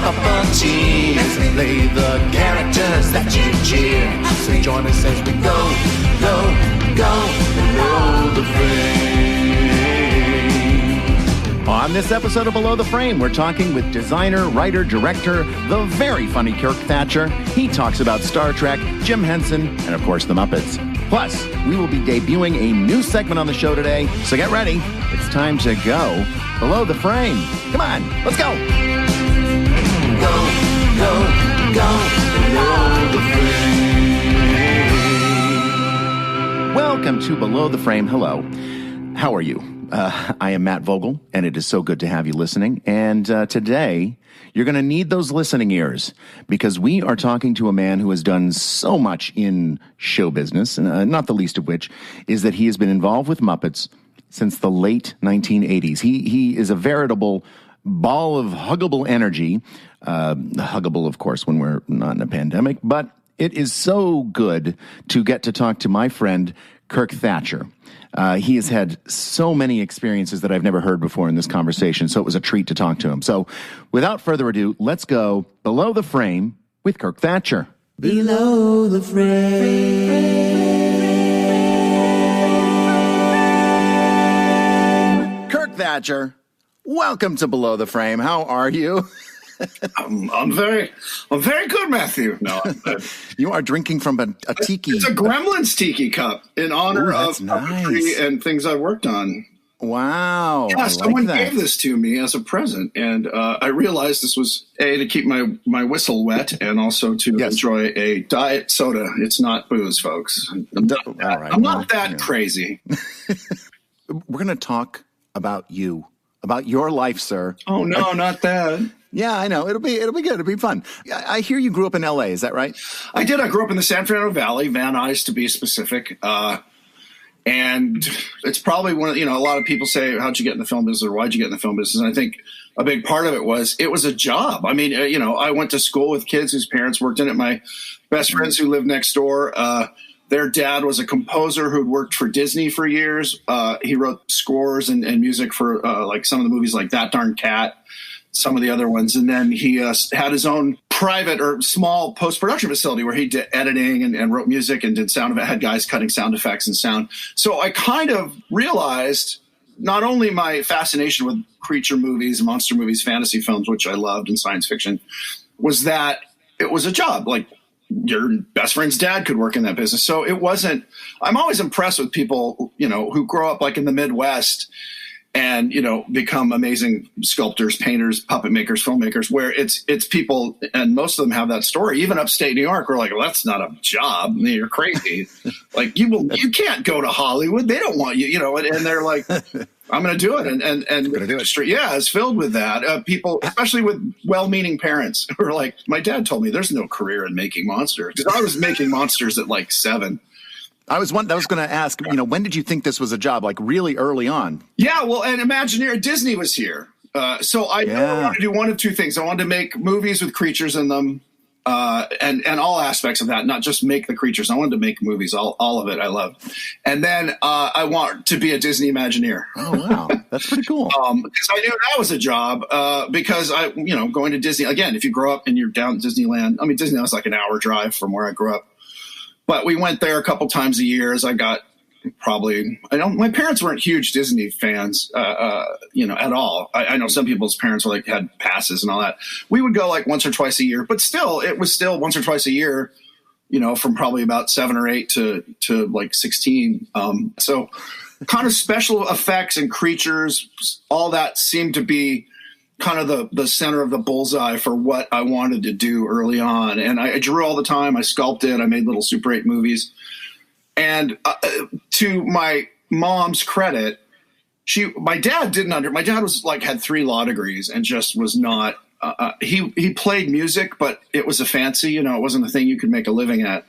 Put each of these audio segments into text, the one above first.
Puppeteers play the characters that you cheer. So join us as we go below the frame. On this episode of Below the Frame, we're talking with designer, writer, director, the very funny Kirk Thatcher. He talks about Star Trek, Jim Henson, and of course the Muppets. Plus, we will be debuting a new segment on the show today, so get ready. It's time to go below the frame. Come on, let's go. Go below the frame. Welcome to Below the Frame. Hello. How are you? I am Matt Vogel, and it is so good to have you listening. And today, you're going to need those listening ears because we are talking to a man who has done so much in show business, not the least of which is that he has been involved with Muppets since the late 1980s. He is a veritable ball of huggable energy. Huggable, of course, when we're not in a pandemic, but it is so good to get to talk to my friend, Kirk Thatcher. He has had so many experiences that I've never heard before in this conversation, so it was a treat to talk to him. So without further ado, let's go below the frame with Kirk Thatcher. Below the frame. Kirk Thatcher, welcome to Below the Frame. How are you? I'm very good, Matthew. No, you are drinking from a tiki. It's a Gremlins tiki cup in honor of puppetry nice. And things I worked on. Wow. Yeah, someone gave this to me as a present, and I realized this was to keep my whistle wet, and also to enjoy a diet soda. It's not booze, folks. I'm not that crazy. We're going to talk about you, about your life, sir. Oh no, not that. Yeah, I know. It'll be good. It'll be fun. I hear you grew up in L.A. Is that right? I did. I grew up in the San Fernando Valley, Van Nuys to be specific. And it's probably one of, a lot of people say, how'd you get in the film business or why'd you get in the film business? And I think a big part of it was a job. I mean, I went to school with kids whose parents worked in it. My best friends who lived next door, their dad was a composer who'd worked for Disney for years. He wrote scores and music for like some of the movies like That Darn Cat, some of the other ones. And then he had his own private or small post-production facility where he did editing and wrote music and did sound effects, had guys cutting sound effects and sound. So I kind of realized not only my fascination with creature movies, monster movies, fantasy films, which I loved, and science fiction, was that it was a job. Like your best friend's dad could work in that business. So it wasn't, I'm always impressed with people, who grow up like in the Midwest and, become amazing sculptors, painters, puppet makers, filmmakers, where it's people, and most of them have that story. Even upstate New York, we're like, well, that's not a job. I mean, you're crazy. Like you can't go to Hollywood. They don't want you, and they're like, I'm going to do it. And the industry, is filled with that. People, especially with well-meaning parents who are like, my dad told me there's no career in making monsters. Because I was making monsters at like 7. I was going to ask, when did you think this was a job? Like really early on? Yeah, well, and Imagineer Disney was here. So I knew I wanted to do one of two things. I wanted to make movies with creatures in them and all aspects of that, not just make the creatures. I wanted to make movies, all of it I loved. And then I want to be a Disney Imagineer. Oh, wow. That's pretty cool. Because I knew that was a job because I, going to Disney, again, if you grow up and you're down at Disneyland, I mean, Disneyland's like an hour drive from where I grew up. But we went there a couple times a year as I got my parents weren't huge Disney fans, at all. I know some people's parents were had passes and all that. We would go like once or twice a year, but still, it was still once or twice a year, from probably about 7 or 8 to like 16. So kind of special effects and creatures, all that seemed to be kind of the center of the bullseye for what I wanted to do early on. And I drew all the time. I sculpted. I made little Super 8 movies. And to my mom's credit, my dad was had 3 law degrees and just was not, he played music, but it was a fancy, it wasn't a thing you could make a living at.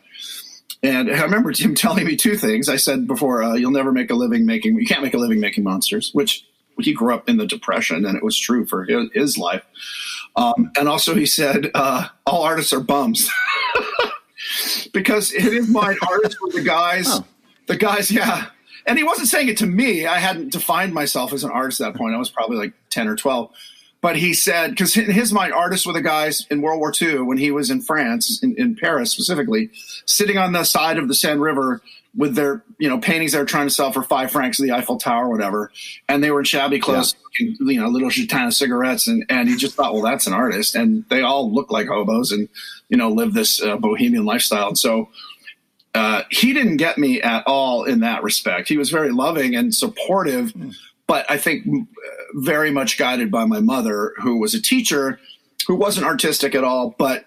And I remember him telling me 2 things. I said before, you can't make a living making monsters, which he grew up in the Depression, and it was true for his life. And also he said, all artists are bums. Because in his mind, artists were the guys, yeah. And he wasn't saying it to me. I hadn't defined myself as an artist at that point. I was probably like 10 or 12. But he said, because in his mind, artists were the guys in World War II when he was in France, in Paris specifically, sitting on the side of the Seine River with their, paintings they were trying to sell for 5 francs at the Eiffel Tower or whatever. And they were in shabby clothes, little Gitana cigarettes. And he just thought, well, that's an artist. And they all look like hobos and, live this bohemian lifestyle. And so he didn't get me at all in that respect. He was very loving and supportive, but I think very much guided by my mother, who was a teacher, who wasn't artistic at all, but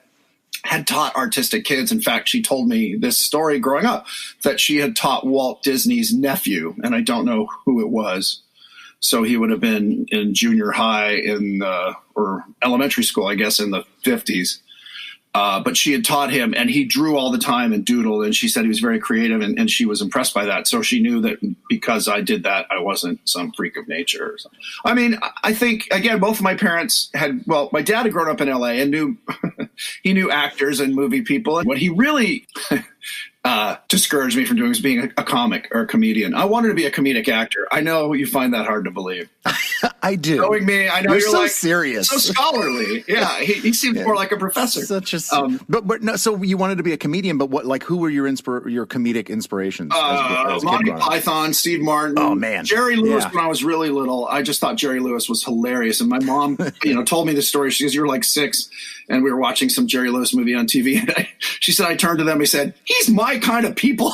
had taught artistic kids. In fact, she told me this story growing up, that she had taught Walt Disney's nephew, and I don't know who it was. So he would have been in junior high or elementary school, I guess, in the 50s. But she had taught him, and he drew all the time and doodled, and she said he was very creative, and she was impressed by that. So she knew that because I did that, I wasn't some freak of nature or something. I mean, I think, again, both of my parents my dad had grown up in L.A. and he knew actors and movie people. And what he really discouraged me from doing was being a comic or a comedian. I wanted to be a comedic actor. I know you find that hard to believe. I do. Knowing me, I know you're so like serious, so scholarly. Yeah, he seemed more like a professor. But no. So you wanted to be a comedian, but who were your comedic inspirations? As Monty Python, Steve Martin. Oh man, Jerry Lewis. When I was really little, I just thought Jerry Lewis was hilarious. And my mom, told me the story. She goes, "You were like 6, and we were watching some Jerry Lewis movie on TV." And she said, I turned to them. I said, "He's my kind of people."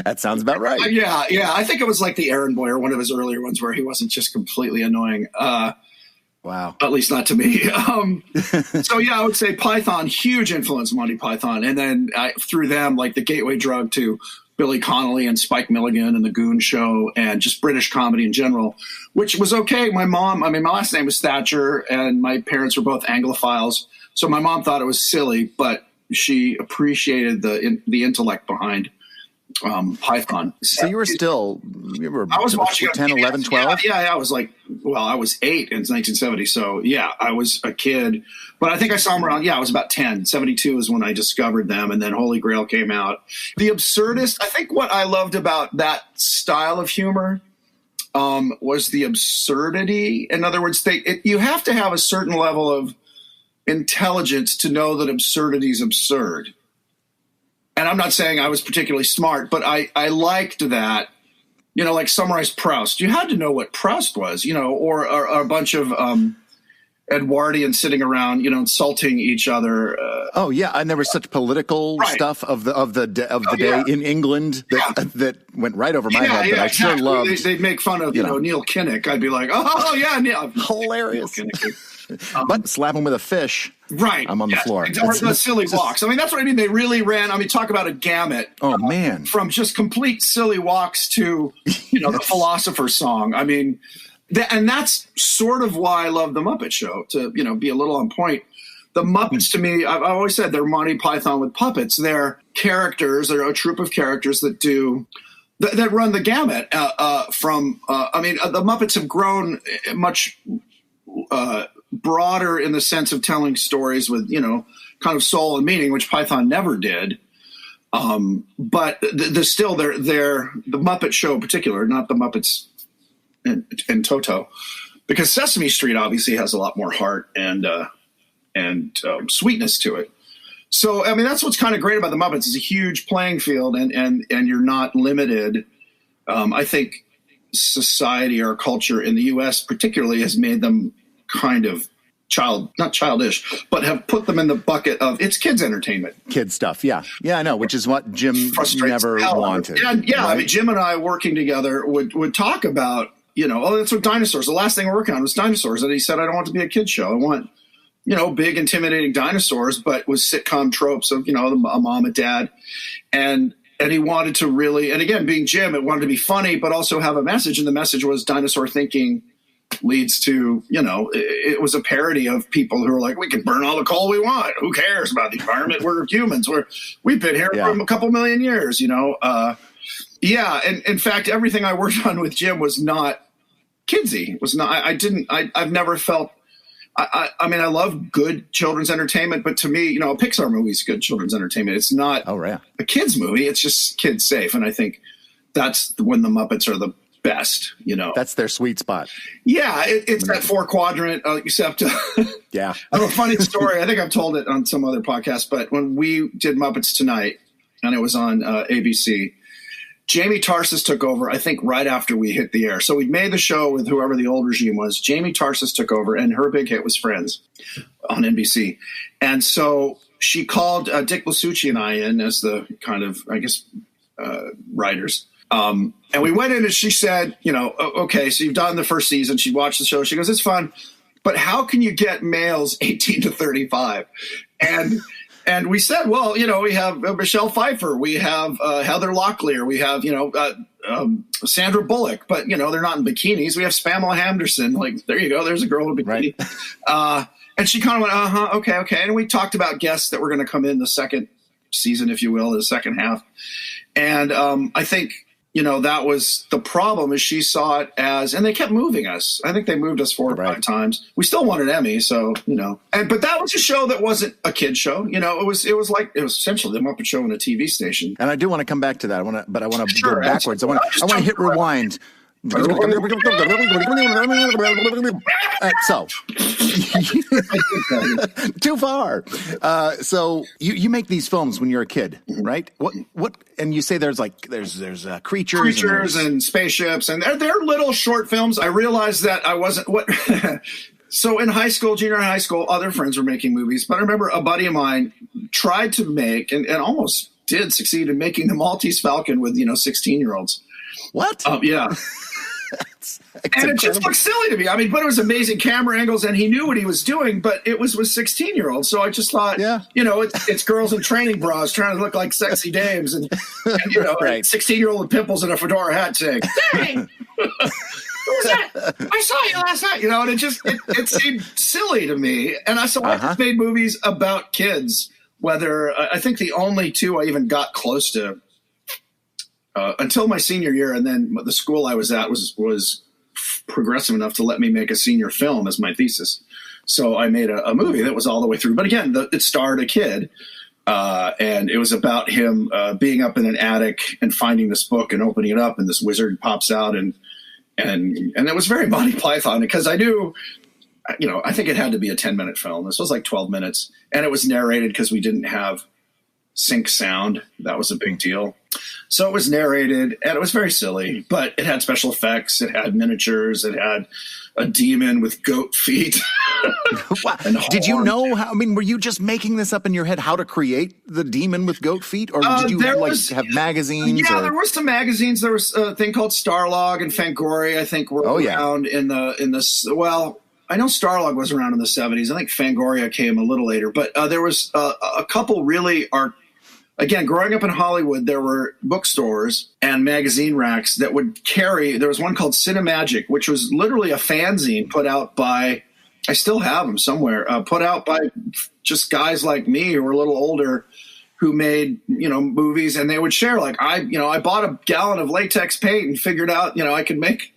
That sounds about right. Yeah. I think it was like the Errand Boy or one of his earlier ones where he wasn't just completely annoying. Wow. At least not to me. So I would say Python, huge influence, Monty Python. And then through them, like the gateway drug to Billy Connolly and Spike Milligan and the Goon Show and just British comedy in general, which was okay. My last name was Thatcher and my parents were both Anglophiles. So my mom thought it was silly, but she appreciated the intellect behind Python. So I was watching 10, 11, 12? Yeah, I was I was 8 in 1970. So I was a kid, but I think I saw them around, I was about 10. 72 is when I discovered them. And then Holy Grail came out. The Absurdist, I think what I loved about that style of humor was the absurdity. In other words, you have to have a certain level of intelligence to know that absurdity is absurd. And I'm not saying I was particularly smart, but I liked that, like Summarize Proust. You had to know what Proust was, or a bunch of Edwardians sitting around, insulting each other. And there was such political stuff of the day in England that went right over my head. But I sure loved. They'd make fun of Neil Kinnock. I'd be like, oh yeah, Neil. Hilarious. Neil Kinnock. But slap him with a fish. Right. I'm on the floor. Or the silly walks. I mean, that's what I mean. They really ran. Talk about a gamut. Oh, man. From just complete silly walks to, the Philosopher's Song. I mean, and that's sort of why I love The Muppet Show, to, be a little on point. The Muppets, to me, I've always said they're Monty Python with puppets. They're characters. They're a troupe of characters that run the gamut from, the Muppets have grown much broader in the sense of telling stories with, kind of soul and meaning, which Python never did. But the Muppet Show in particular, not the Muppets and Toto, because Sesame Street obviously has a lot more heart and sweetness to it. So, that's what's kind of great about the Muppets. It's a huge playing field and you're not limited. I think society or culture in the U.S. particularly has made them kind of not childish, but have put them in the bucket of it's kids entertainment. Kid stuff. Yeah. Yeah, I know, which is what Jim never wanted. And right? Jim and I working together would talk about, that's what dinosaurs, the last thing we're working on was dinosaurs. And he said, I don't want it to be a kid's show. I want, big intimidating dinosaurs, but with sitcom tropes of, a mom, a dad. And he wanted to really, and again, being Jim, it wanted to be funny, but also have a message. And the message was dinosaur thinking leads to, it was a parody of people who are like, we can burn all the coal we want. Who cares about the environment? We're humans. We've been here for a couple million years, And in fact, everything I worked on with Jim was not kidsy. It was not, I've never felt, I love good children's entertainment, but to me, a Pixar movie is good children's entertainment. It's not a kid's movie. It's just kids safe. And I think that's when the Muppets are best, you know. That's their sweet spot. Yeah, it's that 4-quadrant, except yeah. I have a funny story. I think I've told it on some other podcast, but when we did Muppets Tonight, and it was on ABC, Jamie Tarsis took over, I think, right after we hit the air. So we'd made the show with whoever the old regime was. Jamie Tarsis took over, and her big hit was Friends on NBC. And so she called Dick Blasucci and I in as the kind of, I guess, writers. And we went in and she said, you know, okay, so you've done the first season. She watched the show. She goes, it's fun, but how can you get males 18 to 35? And we said, well, you know, we have Michelle Pfeiffer, we have Heather Locklear, we have, you know, Sandra Bullock, but, you know, they're not in bikinis. We have Pamela Henderson. Like, there you go. There's a girl in a bikini. Right. And she kind of went, okay. And we talked about guests that were going to come in the second season, if you will, the second half. And I think, you know, that was the problem is she saw it as, and they kept moving us. I think they moved us 4 or 5 times. We still won an Emmy. So, you know, but that was a show that wasn't a kid show. You know, it was essentially the Muppet Show on a TV station. And I do want to come back to that. I want to go backwards. I want to hit rewind. So too far. So you make these films when you're a kid, right? What? And you say there's creatures and spaceships, and they're little short films. I realized that I wasn't what. So in high school, junior high school, other friends were making movies, but I remember a buddy of mine tried to make and almost did succeed in making the Maltese Falcon with 16-year-olds. What? Yeah. And it just looked silly to me. I mean, but it was amazing camera angles, and he knew what he was doing, but it was with 16-year-olds. So I just thought, you know, it's girls in training bras trying to look like sexy dames, and you know, right. 16-year-old with pimples and a fedora hat saying, "Hey, who was that? I saw you last night." You know, and it seemed silly to me. And I just made movies about kids. Whether I think the only 2 I even got close to. Until my senior year, and then the school I was at was progressive enough to let me make a senior film as my thesis. So I made a movie that was all the way through. But again, it starred a kid, and it was about him being up in an attic and finding this book and opening it up, and this wizard pops out, and it was very Monty Python because I knew, you know, I think it had to be a 10-minute film. This was like 12 minutes, and it was narrated because we didn't have sync sound. That was a big deal. So it was narrated, and it was very silly, but it had special effects. It had miniatures. It had a demon with goat feet. Did you know how? I mean, were you just making this up in your head how to create the demon with goat feet, or did you have magazines? Yeah, there were some magazines. There was a thing called Starlog and Fangoria, I think, were around in the. Well, I know Starlog was around in the 70s. I think Fangoria came a little later, but there was a couple really Again, growing up in Hollywood, there were bookstores and magazine racks that would carry. There was one called Cinemagic, which was literally a fanzine put out by, I still have them somewhere, put out by just guys like me who were a little older who made, you know, movies, and they would share. Like I bought a gallon of latex paint and figured out, you know, I could make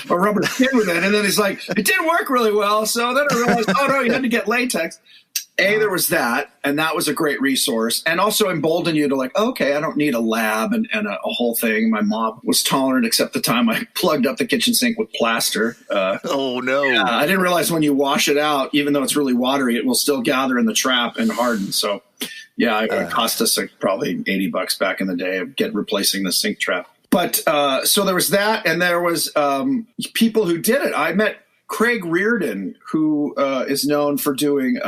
a rubber skin with it. And then he's like, it didn't work really well. So then I realized, oh no, you had to get latex. There was that, and that was a great resource, and also emboldened you to like, okay, I don't need a lab and a whole thing. My mom was tolerant, except the time I plugged up the kitchen sink with plaster. Oh, no. Yeah, I didn't realize when you wash it out, even though it's really watery, it will still gather in the trap and harden. So, yeah, it cost us probably $80 back in the day of replacing the sink trap. But so there was that, and there was people who did it. I met Craig Reardon, who is known for doing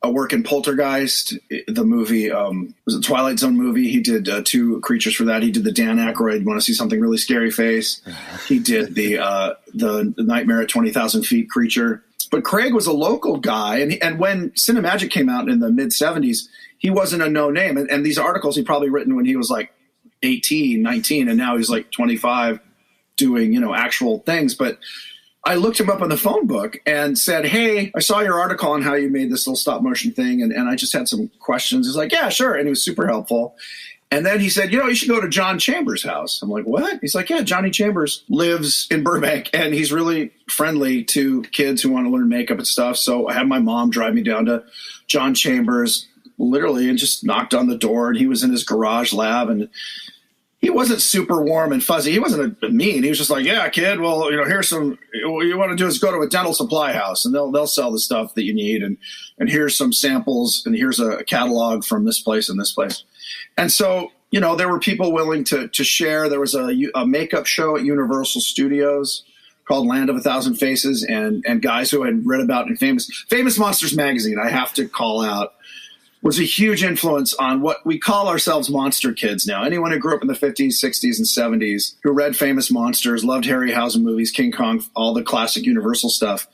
a work in Poltergeist, the movie, was a Twilight Zone movie. He did 2 creatures for that. He did the Dan Aykroyd, want to see something really scary face. He did the Nightmare at 20,000 Feet creature. But Craig was a local guy. And when Cinemagic came out in the mid-'70s, he wasn't a no name. And these articles he probably written when he was like 18, 19, and now he's like 25 doing, you know, actual things. But I looked him up on the phone book and said, hey, I saw your article on how you made this little stop motion thing. And I just had some questions. He's like, yeah, sure. And he was super helpful. And then he said, you know, you should go to John Chambers' house. I'm like, what? He's like, yeah, Johnny Chambers lives in Burbank, and he's really friendly to kids who want to learn makeup and stuff. So I had my mom drive me down to John Chambers literally and just knocked on the door, and he was in his garage lab. And he wasn't super warm and fuzzy. He wasn't mean. He was just like, yeah, kid, well, here's some, what you want to do is go to a dental supply house and they'll sell the stuff that you need. And here's some samples and here's a catalog from this place and this place. And so, there were people willing to share. There was a makeup show at Universal Studios called Land of a Thousand Faces, and guys who had read about in Famous Monsters magazine, I have to call out, was a huge influence on what we call ourselves monster kids now. Anyone who grew up in the 50s, 60s, and 70s, who read Famous Monsters, loved Harryhausen movies, King Kong, all the classic Universal stuff.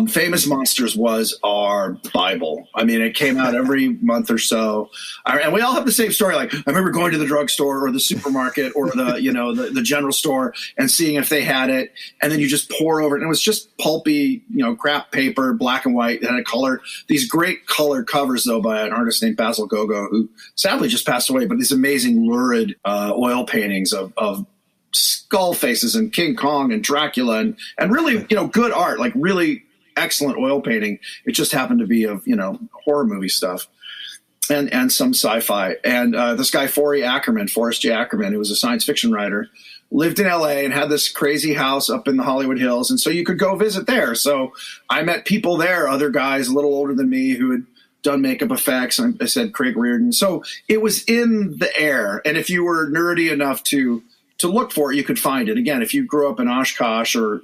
Famous Monsters was our Bible. I mean, it came out every month or so. And we all have the same story. Like, I remember going to the drugstore or the supermarket or the general store and seeing if they had it. And then you just pour over it. And it was just pulpy, crap paper, black and white, and a color. These great color covers, though, by an artist named Basil Gogo, who sadly just passed away. But these amazing lurid oil paintings of skull faces and King Kong and Dracula and really, good art, like really excellent oil painting. It just happened to be of, horror movie stuff and some sci-fi. And this guy, Forrest J. Ackerman, who was a science fiction writer, lived in LA and had this crazy house up in the Hollywood Hills. And so you could go visit there. So I met people there, other guys a little older than me who had done makeup effects. I said Craig Reardon. So it was in the air. And if you were nerdy enough to look for it, you could find it. Again, if you grew up in Oshkosh or,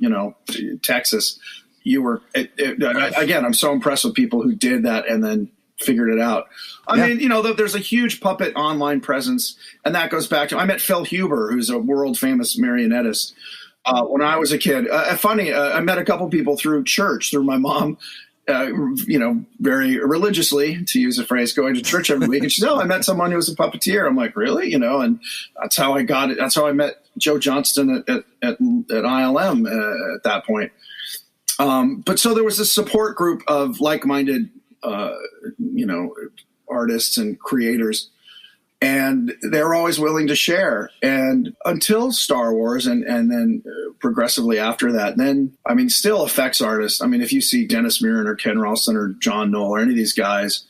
Texas, you were, again, I'm so impressed with people who did that and then figured it out. I mean, there's a huge puppet online presence, and that goes back to, I met Phil Huber, who's a world famous marionettist. When I was a kid, I met a couple people through church, through my mom, very religiously, to use a phrase, going to church every week. And she said, I met someone who was a puppeteer. I'm like, really? And that's how I got it. That's how I met Joe Johnston at ILM at that point. But so there was a support group of like-minded, artists and creators, and they were always willing to share. And until Star Wars and then progressively after that, then, still effects artists. If you see Dennis Muren or Ken Ralston or John Knoll or any of these guys,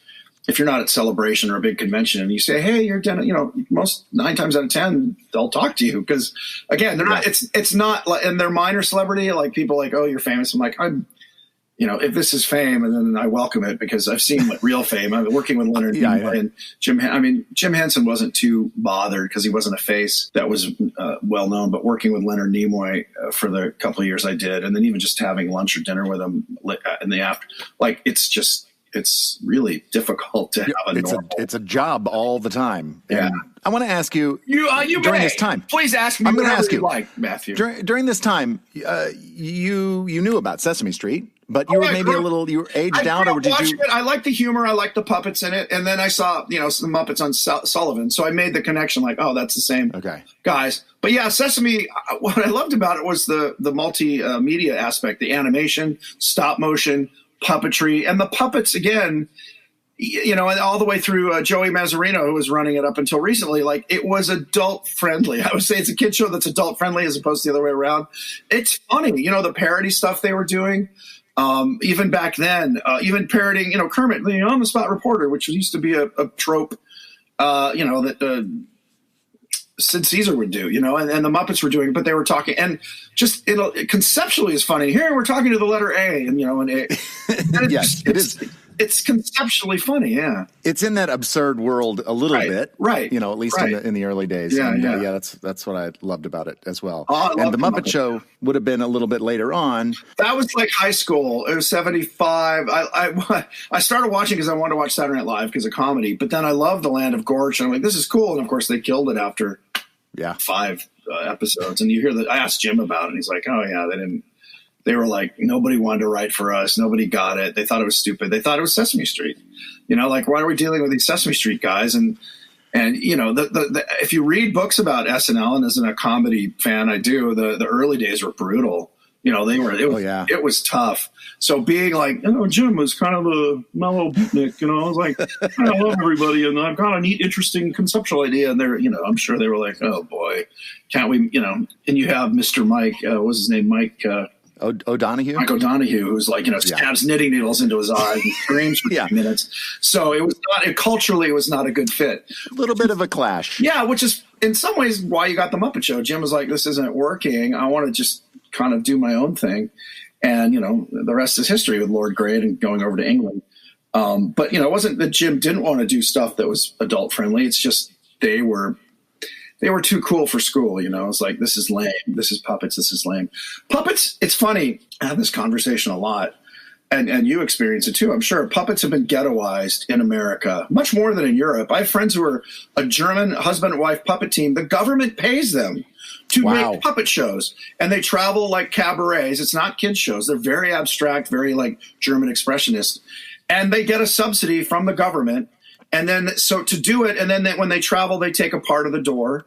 if you're not at Celebration or a big convention and you say, hey, you're Dennis, most 9 times out of 10, they'll talk to you. Because again, they're not, it's not like, and they're minor celebrity, like people like, oh, you're famous. I'm like, if this is fame, and then I welcome it because I've seen real fame. I've been working with Leonard Nimoy and Jim Henson wasn't too bothered because he wasn't a face that was well known, but working with Leonard Nimoy for the couple of years I did, and then even just having lunch or dinner with him in the after, like it's really difficult to have a normal. It's a job all the time. Yeah. And I want to ask you during this time. Please ask me. I'm going to ask you, Matthew. During this time, you knew about Sesame Street, but you were maybe you were aged out, or did you? I like the humor. I like the puppets in it, and then I saw the Muppets on Sullivan, so I made the connection. Like, oh, that's the same guys. But yeah, Sesame. What I loved about it was the multimedia aspect, the animation, stop motion, puppetry, and the puppets again, and all the way through Joey Mazzarino, who was running it up until recently. Like, it was adult friendly. I would say it's a kid show that's adult friendly as opposed to the other way around. It's funny, the parody stuff they were doing. Even back then, even parodying, Kermit, the on the spot reporter, which used to be a trope, that Sid Caesar would do, and the Muppets were doing, but they were talking, and just conceptually is funny. Here we're talking to the letter A, and it is. It's conceptually funny, yeah. It's in that absurd world a little bit, right? At least in the early days. Yeah, that's what I loved about it as well. And the Muppet Show would have been a little bit later on. That was like high school. It was 75. I started watching because I wanted to watch Saturday Night Live because of comedy, but then I loved The Land of Gorch, and I'm like, this is cool. And of course, they killed it after 5 episodes. And you hear that. I asked Jim about it, and he's like, oh yeah, they didn't. They were like, nobody wanted to write for us. Nobody got it. They thought it was stupid. They thought it was Sesame Street. Like, why are we dealing with these Sesame Street guys? And if you read books about SNL, and as a comedy fan, I do, the early days were brutal. It was tough. So being like, Jim was kind of a mellow beatnik, I was like, I love everybody, and I've got a neat, interesting conceptual idea. And they're, I'm sure they were like, oh boy, can't we, and you have Mr. Mike, what's his name? Mike, O'Donoghue? Mike O'Donoghue, who's like, stabs knitting needles into his eyes and screams for 10 minutes. So it was not, culturally, it was not a good fit. A little bit of a clash. Yeah, which is in some ways why you got the Muppet Show. Jim was like, this isn't working. I want to just kind of do my own thing. And, the rest is history with Lord Grey and going over to England. But, it wasn't that Jim didn't want to do stuff that was adult friendly. It's just they were too cool for school. It's like, this is lame. This is puppets. This is lame. Puppets, it's funny. I have this conversation a lot. And you experience it too, I'm sure. Puppets have been ghettoized in America, much more than in Europe. I have friends who are a German husband and wife puppet team. The government pays them to make puppet shows. And they travel like cabarets. It's not kids shows. They're very abstract, very like German expressionist. And they get a subsidy from the government. And then so to do it, and then when they travel, they take a part of the door.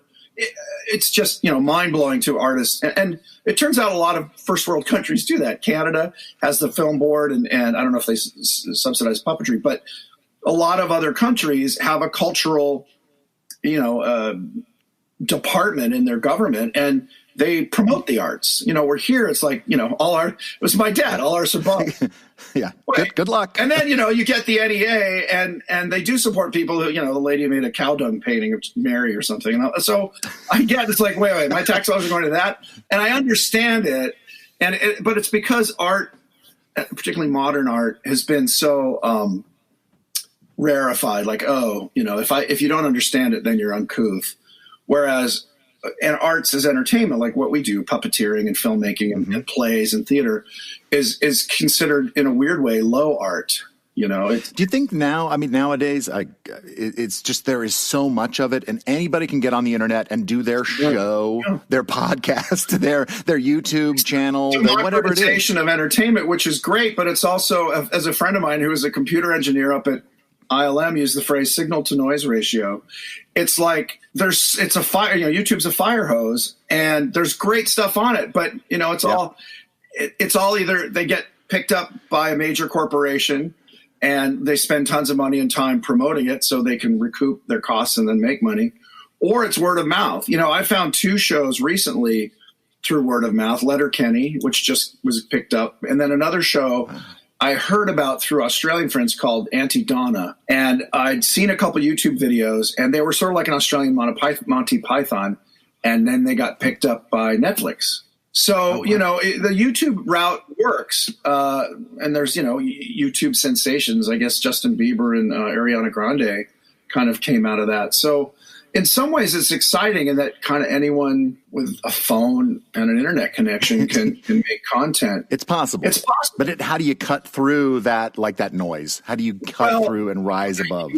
It's just, mind-blowing to artists. And it turns out a lot of first world countries do that. Canada has the film board, and I don't know if they subsidize puppetry, but a lot of other countries have a cultural, department in their government, and they promote the arts. We're here. It's like, all art. It was my dad. All arts above. Yeah. Good luck. And then, you get the NEA, and they do support people who, the lady made a cow dung painting of Mary or something. And so I get it's like, wait, my tax dollars are going to that. And I understand it. But it's because art, particularly modern art, has been so rarefied. Like, if you don't understand it, then you're uncouth. Whereas and arts as entertainment, like what we do, puppeteering and filmmaking and plays and theater, is considered in a weird way low art. Do you think nowadays, it's just there is so much of it, and anybody can get on the internet and do their show, their podcast, their YouTube channel, whatever it is. Of entertainment, which is great, but it's also, as a friend of mine who is a computer engineer up at ILM used the phrase signal to noise ratio. It's like it's a fire, YouTube's a fire hose, and there's great stuff on it, but it's all either they get picked up by a major corporation and they spend tons of money and time promoting it so they can recoup their costs and then make money, or it's word of mouth. I found 2 shows recently through word of mouth, Letterkenny, which just was picked up, and then another show I heard about through Australian friends called Auntie Donna. And I'd seen a couple YouTube videos, and they were sort of like an Australian Monty Python. And then they got picked up by Netflix. So, the YouTube route works. And there's, YouTube sensations. I guess Justin Bieber and Ariana Grande kind of came out of that. So in some ways it's exciting in that kind of anyone with a phone and an internet connection can make content. It's possible. But how do you cut through that, like that noise? How do you cut through and rise above?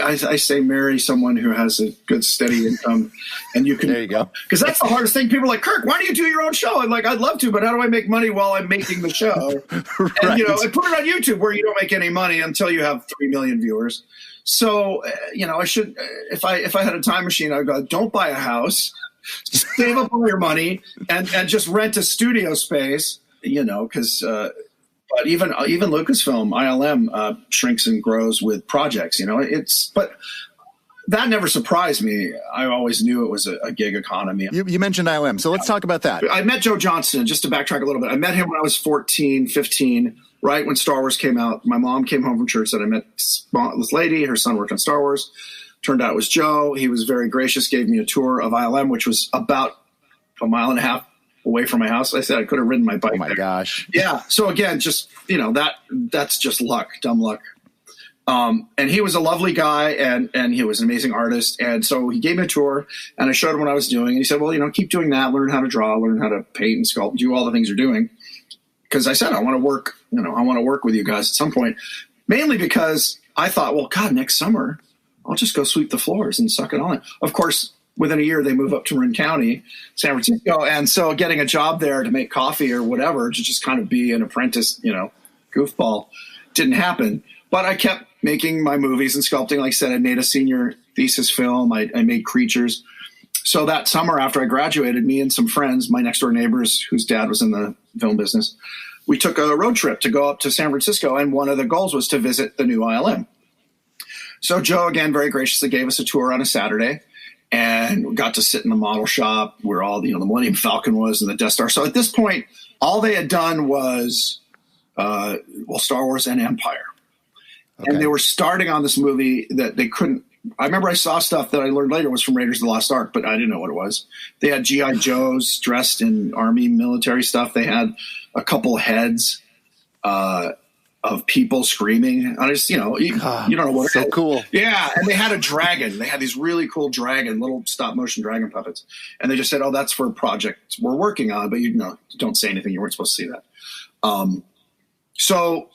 I say marry someone who has a good steady income, and you can. There you go. Because that's the hardest thing. People are like, Kirk, why don't you do your own show? I'm like, I'd love to, but how do I make money while I'm making the show? Right. And I put it on YouTube where you don't make any money until you have 3 million viewers. So, I should, if I had a time machine, I'd go, don't buy a house, save up all your money and just rent a studio space, because, but even Lucasfilm, ILM, shrinks and grows with projects, but that never surprised me. I always knew it was a gig economy. You mentioned ILM, so let's talk about that. I met Joe Johnston, just to backtrack a little bit. I met him when I was 14, 15, right when Star Wars came out. My mom came home from church, said I met this lady. Her son worked on Star Wars. Turned out it was Joe. He was very gracious, gave me a tour of ILM, which was about a mile and a half away from my house. I said I could have ridden my bike. Oh, my gosh. Yeah. So, again, just, that's just luck, dumb luck. And he was a lovely guy, and he was an amazing artist. And so he gave me a tour, and I showed him what I was doing. And he said, well, keep doing that. Learn how to draw, learn how to paint and sculpt, do all the things you're doing. Because I said, I want to work, I want to work with you guys at some point, mainly because I thought, well, God, next summer, I'll just go sweep the floors and suck it on. Of course, within a year, they move up to Marin County, San Francisco. And so getting a job there to make coffee or whatever, to just kind of be an apprentice, goofball, didn't happen. But I kept making my movies and sculpting. Like I said, I made a senior thesis film. I made creatures. So that summer after I graduated, me and some friends, my next door neighbors, whose dad was in the film business, we took a road trip to go up to San Francisco. And one of the goals was to visit the new ILM. So Joe, again, very graciously gave us a tour on a Saturday, and we got to sit in the model shop where all, the Millennium Falcon was and the Death Star. So at this point, all they had done was, Star Wars and Empire. Okay. And they were starting on this movie that they couldn't. I remember I saw stuff that I learned later was from Raiders of the Lost Ark, but I didn't know what it was. They had G.I. Joes dressed in army military stuff. They had a couple heads of people screaming. I just, you don't know what. So cool. Yeah, and they had a dragon. They had these really cool little stop motion dragon puppets, and they just said, "Oh, that's for a project we're working on," but don't say anything. You weren't supposed to see that. So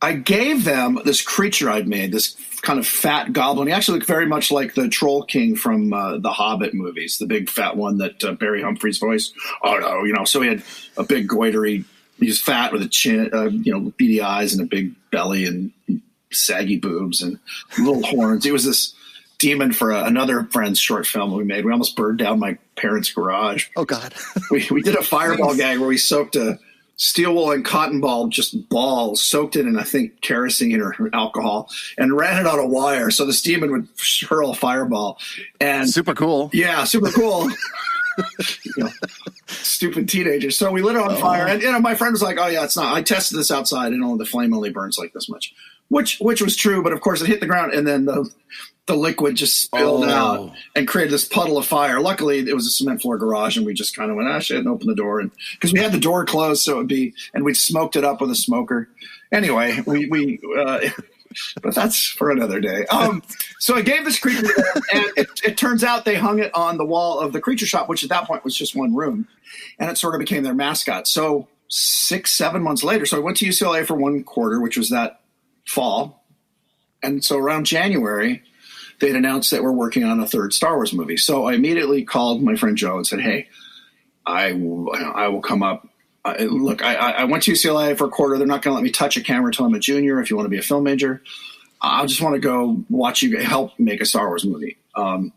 I gave them this creature I'd made, this kind of fat goblin. He actually looked very much like the Troll King from the Hobbit movies, the big fat one that Barry Humphrey's voice. Oh no, so he had a big goitery. He was fat with a chin, beady eyes and a big belly and saggy boobs and little horns. He was this demon for another friend's short film we made. We almost burned down my parents' garage. Oh God! we did a fireball gag where we soaked a steel wool and cotton ball, just balls, soaked it in, I think, kerosene or alcohol, and ran it on a wire. So this demon would hurl a fireball. And super cool. Yeah, super cool. Stupid teenagers. So we lit it on fire. And my friend was like, "Oh yeah, it's not. I tested this outside and the flame only burns like this much," which was true. But of course it hit the ground and then the liquid just spilled out and created this puddle of fire. Luckily, it was a cement floor garage, and we just kind of went, shit, and opened the door. And because we had the door closed, so it would be, and we smoked it up with a smoker. Anyway, we but that's for another day. So I gave this creature to them, and it turns out they hung it on the wall of the creature shop, which at that point was just one room, and it sort of became their mascot. So 6-7 months later, so I went to UCLA for 1 quarter, which was that fall. And so around January, they'd announced that we're working on a 3rd Star Wars movie. So I immediately called my friend Joe and said, "Hey, I will come up. Look, I went to UCLA for 1 quarter. They're not going to let me touch a camera until I'm a junior. If you want to be a film major, I just want to go watch you help make a Star Wars movie." And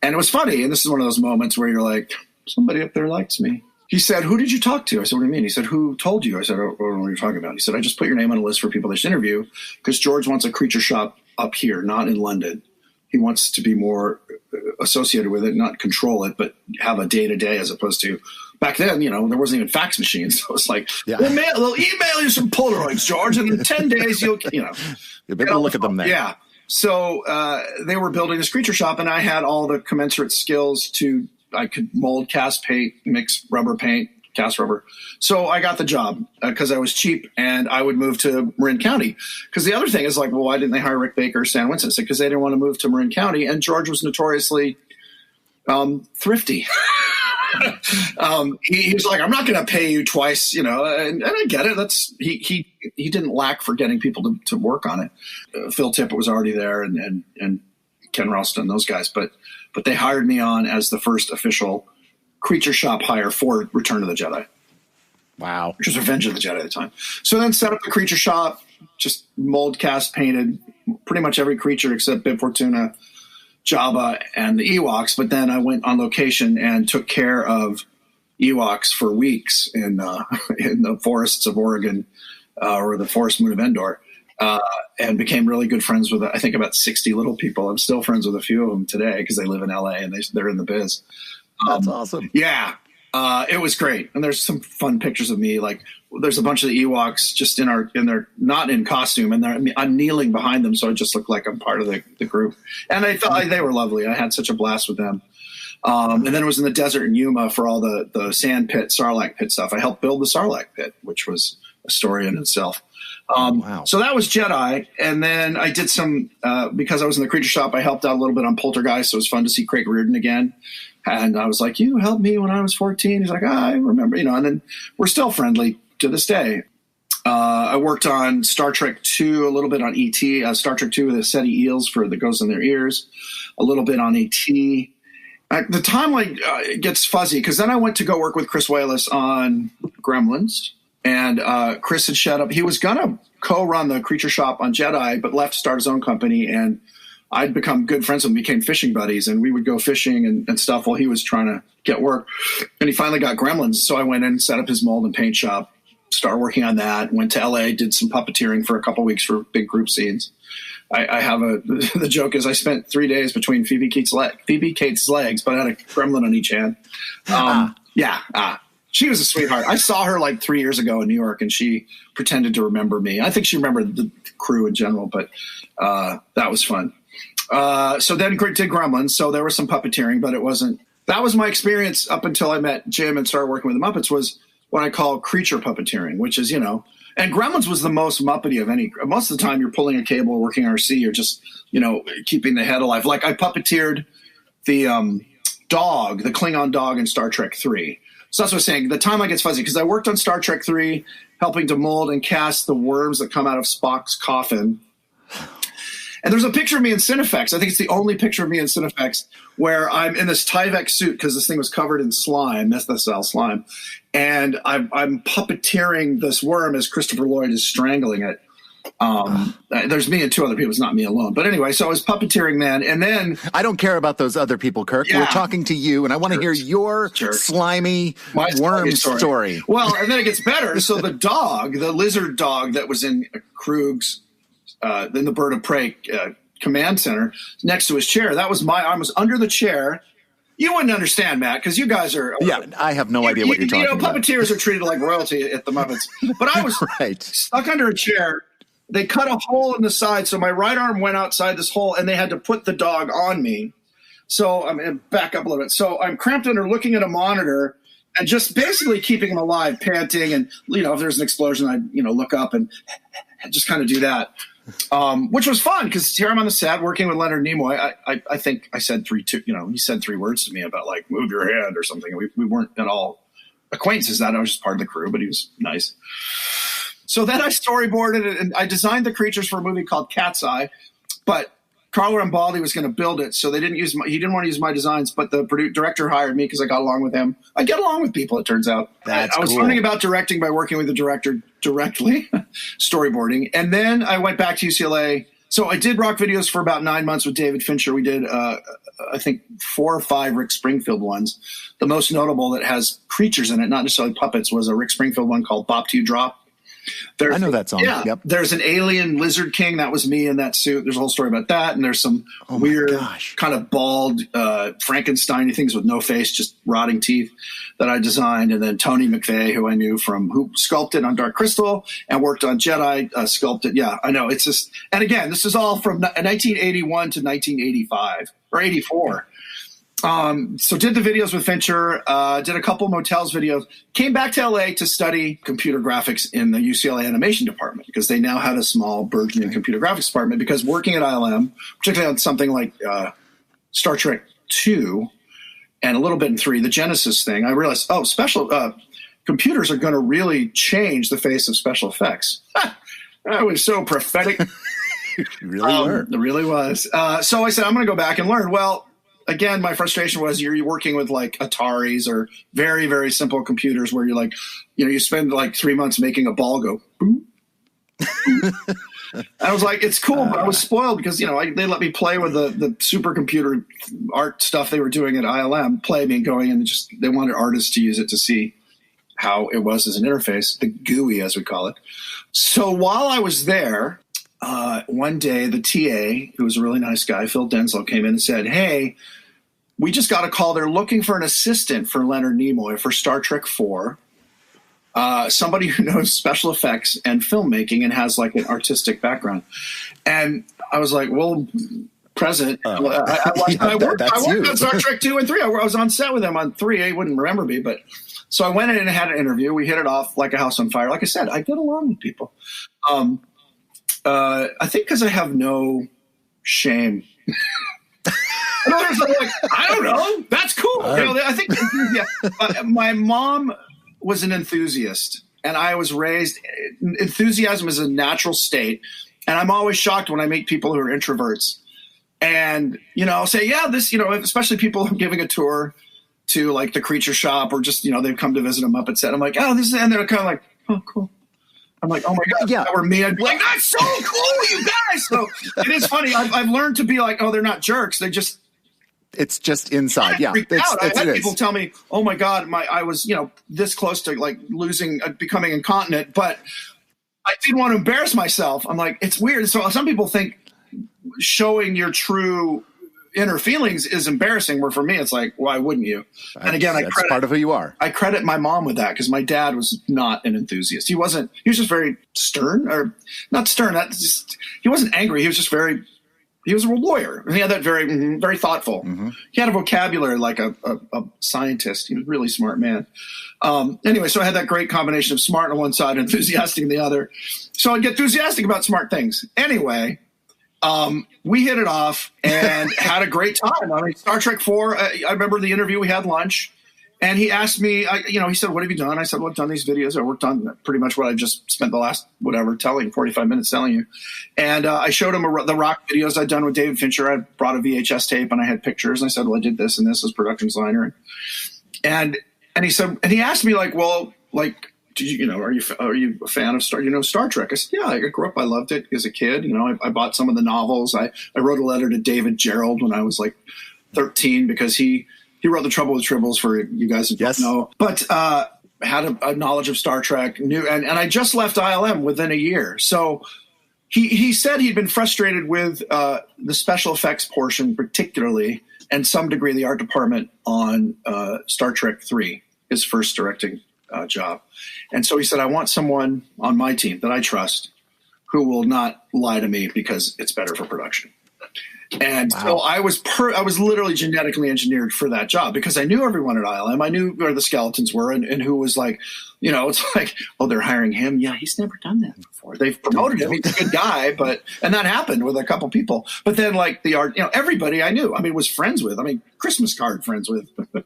it was funny. And this is one of those moments where you're like, somebody up there likes me. He said, "Who did you talk to?" I said, "What do you mean?" He said, "Who told you?" I said, "I don't know what you're talking about." He said, "I just put your name on a list for people they should interview because George wants a creature shop up here, not in London. He wants to be more associated with it, not control it, but have a day-to-day as opposed to back then, there wasn't even fax machines. So it's like, they'll email you some Polaroids, George, and in 10 days you'll better look at them then. Yeah. So they were building this creature shop, and I had all the commensurate skills I could mold, cast paint, mix rubber paint, cast rubber. So I got the job because I was cheap, and I would move to Marin County. Because the other thing is like, well, why didn't they hire Rick Baker or Stan Winston? Because they didn't want to move to Marin County, and George was notoriously thrifty. He was like, "I'm not going to pay you twice," and I get it. That's he didn't lack for getting people to work on it. Phil Tippett was already there, and Ken Ralston, those guys, but they hired me on as the first official creature shop hire for Return of the Jedi. Wow. Which was Revenge of the Jedi at the time. So then set up the creature shop, just mold, cast, painted pretty much every creature except Bib Fortuna, Jabba, and the Ewoks. But then I went on location and took care of Ewoks for weeks in the forests of Oregon or the forest moon of Endor. And became really good friends with, I think, about 60 little people. I'm still friends with a few of them today because they live in LA and they're in the biz. That's awesome. Yeah. It was great. And there's some fun pictures of me. Like there's a bunch of the Ewoks just in their not in costume, and I'm kneeling behind them. So I just look like I'm part of the group. And I thought they were lovely. I had such a blast with them. And then it was in the desert in Yuma for all the sand pit, Sarlacc pit stuff. I helped build the Sarlacc pit, which was a story in itself. Wow. So that was Jedi. And then I did some, because I was in the creature shop, I helped out a little bit on Poltergeist. So it was fun to see Craig Reardon again. And I was like, "You helped me when I was 14. He's like, "I remember," and then we're still friendly to this day. I worked on Star Trek II, a little bit on E.T., Star Trek II with the SETI eels for the Ghosts in Their Ears, a little bit on E.T. The timeline gets fuzzy because then I went to go work with Chris Walas on Gremlins. And Chris had shut up. He was going to co-run the creature shop on Jedi, but left to start his own company. And I'd become good friends with him, became fishing buddies, and we would go fishing and stuff while he was trying to get work. And he finally got Gremlins. So I went in and set up his mold and paint shop, started working on that, went to LA, did some puppeteering for a couple of weeks for big group scenes. I have the joke is I spent 3 days between Phoebe Cates' legs, but I had a gremlin on each hand. She was a sweetheart. I saw her like 3 years ago in New York, and she pretended to remember me. I think she remembered the crew in general, but that was fun. So then did Gremlins. So there was some puppeteering, but it wasn't. That was my experience up until I met Jim and started working with the Muppets, was what I call creature puppeteering, which is, and Gremlins was the most Muppety of any. Most of the time you're pulling a cable, working RC, or just, keeping the head alive. Like I puppeteered the dog, the Klingon dog in Star Trek 3. So that's what I'm saying. The timeline gets fuzzy because I worked on Star Trek 3, helping to mold and cast the worms that come out of Spock's coffin. And there's a picture of me in Cinefex. I think it's the only picture of me in Cinefex where I'm in this Tyvek suit because this thing was covered in slime, methocell slime. And I'm puppeteering this worm as Christopher Lloyd is strangling it. There's me and 2 other people. It's not me alone. But anyway, so I was puppeteering then. And then I don't care about those other people, Kirk. Yeah. We're talking to you, and I want to hear your slimy worm story. Well, and then it gets better. So the dog, the lizard dog that was in Krug's, in the Bird of Prey command center next to his chair, that was my arm was under the chair. You wouldn't understand, Matt, because you guys are. Yeah, I have no idea what you're talking about. Puppeteers are treated like royalty at the Muppets. But I was stuck under a chair. They cut a hole in the side, so my right arm went outside this hole, and they had to put the dog on me. So I'm going to back up a little bit. So I'm cramped under looking at a monitor and just basically keeping him alive, panting. And, if there's an explosion, I'd, look up and just kind of do that, which was fun because here I'm on the set working with Leonard Nimoy. I think I said he said 3 words to me about like, move your hand or something. We weren't at all acquaintances that. I was just part of the crew, but he was nice. So then I storyboarded it, and I designed the creatures for a movie called Cat's Eye, but Carlo Rambaldi was going to build it, so he didn't want to use my designs, but the director hired me because I got along with him. I get along with people, it turns out. I was learning about directing by working with the director directly, storyboarding, and then I went back to UCLA. So I did rock videos for about 9 months with David Fincher. We did, I think, 4 or 5 Rick Springfield ones. The most notable that has creatures in it, not necessarily puppets, was a Rick Springfield one called Bop to You Drop. I know that song. Yeah. Yep. There's an alien lizard king. That was me in that suit. There's a whole story about that. And there's some weird kind of bald Frankenstein-y things with no face, just rotting teeth that I designed. And then Tony McVeigh, who I knew who sculpted on Dark Crystal and worked on Jedi, sculpted. Yeah, I know. It's just, and again, this is all from 1981 to 1985 or 84. So did the videos with Fincher, did a couple Motels videos, came back to LA to study computer graphics in the UCLA animation department because they now had a small burgeoning computer graphics department because working at ILM, particularly on something like Star Trek 2 and a little bit in 3, the Genesis thing, I realized, special computers are going to really change the face of special effects. That was so prophetic. It really was. So I said, I'm going to go back and learn. Well, again, my frustration was you're working with like Ataris or very, very simple computers where you're like, you spend like 3 months making a ball go boop. I was like, it's cool, but I was spoiled because, they let me play with the supercomputer art stuff they were doing at ILM, going and they wanted artists to use it to see how it was as an interface, the GUI as we call it. So while I was there, one day the TA, who was a really nice guy, Phil Denslow, came in and said, hey, we just got a call. They're looking for an assistant for Leonard Nimoy for Star Trek 4. Somebody who knows special effects and filmmaking and has like an artistic background. And I was like, well, present. I worked on Star Trek 2 and 3. I was on set with him on 3. He wouldn't remember me, but so I went in and had an interview. We hit it off like a house on fire. Like I said, I get along with people. I think because I have no shame. I don't know. That's cool. I think my mom was an enthusiast, and I was raised. Enthusiasm is a natural state, and I'm always shocked when I meet people who are introverts. And I'll say, yeah, this, especially people giving a tour to like the Creature Shop or just they've come to visit a Muppet set. I'm like, oh, this is, and they're kind of like, oh, cool. I'm like, oh my God, if that were me, I'd be like, that's so cool, you guys. So it is funny. I've learned to be like, oh, they're not jerks. It's just inside. Yeah. I had people tell me, oh my God, I was, this close to like becoming incontinent, but I didn't want to embarrass myself. I'm like, it's weird. So some people think showing your true inner feelings is embarrassing, where for me it's like, why wouldn't you? And again, that's part of who you are. I credit my mom with that, because my dad was not an enthusiast. He was just very stern, or not stern. He wasn't angry. He was just he was a lawyer. And he had that very thoughtful. Mm-hmm. He had a vocabulary like a scientist. He was a really smart man. Anyway, so I had that great combination of smart on one side and enthusiastic on the other. So I'd get enthusiastic about smart things. Anyway, we hit it off and had a great time. I mean, Star Trek 4, I remember the interview, we had lunch, and he asked me, he said, what have you done? I said, well, I've done these videos. I worked on pretty much what I just spent the last, 45 minutes telling you. And I showed him the rock videos I'd done with David Fincher. I brought a VHS tape and I had pictures. And I said, well, I did this and this as production designer. And he said, and he asked me like, well, like, are you a fan of Star Trek? I said, yeah, I grew up. I loved it as a kid. I bought some of the novels. I wrote a letter to David Gerald when I was like 13, because he wrote The Trouble with Tribbles, for you guys who don't know. But had a knowledge of Star Trek, knew, and I just left ILM within a year. So he said he'd been frustrated with the special effects portion particularly, and some degree the art department on Star Trek 3, his first directing job. And so he said, I want someone on my team that I trust who will not lie to me because it's better for production. And so I was literally genetically engineered for that job, because I knew everyone at ILM. I knew where the skeletons were and who was like, it's like, oh, they're hiring him. Yeah, he's never done that before. They've promoted him. He's a good guy, and that happened with a couple people. But then like the art, everybody I knew, was friends with. Christmas card friends with. But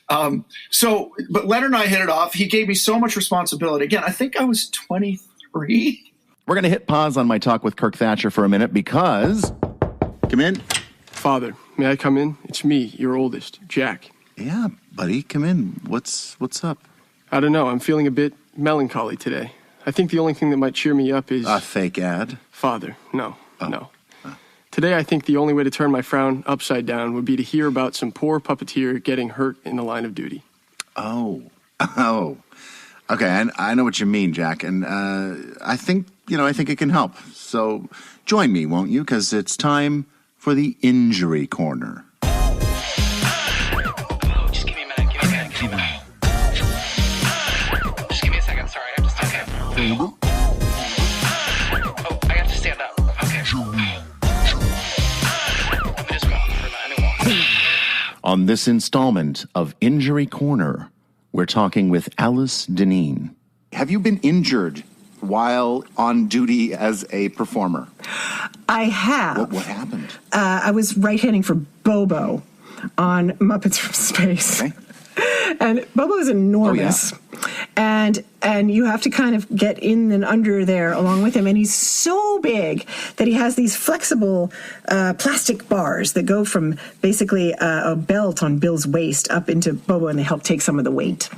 Leonard and I hit it off. He gave me so much responsibility. Again, I think I was 23. We're going to hit pause on my talk with Kirk Thatcher for a minute because... Come in. Father, may I come in? It's me, your oldest, Jack. Yeah, buddy, come in. What's up? I don't know. I'm feeling a bit melancholy today. I think the only thing that might cheer me up is... A fake ad? Father, no. Today, I think the only way to turn my frown upside down would be to hear about some poor puppeteer getting hurt in the line of duty. Oh. Okay, I know what you mean, Jack, and I think it can help. So join me, won't you? Because it's time for the Injury Corner. Oh, just give me a minute. Just give me a second. Sorry, I'm just okay. Oh, I have to stand up. Okay. Let me just go for a minute. On this installment of Injury Corner, we're talking with Alice Deneen. Have you been injured while on duty as a performer? I have. What happened? I was right-handing for Bobo on Muppets from Space. Okay. And Bobo is enormous. Oh, yeah. And you have to kind of get in and under there along with him. And he's so big that he has these flexible plastic bars that go from basically a belt on Bill's waist up into Bobo, and they help take some of the weight.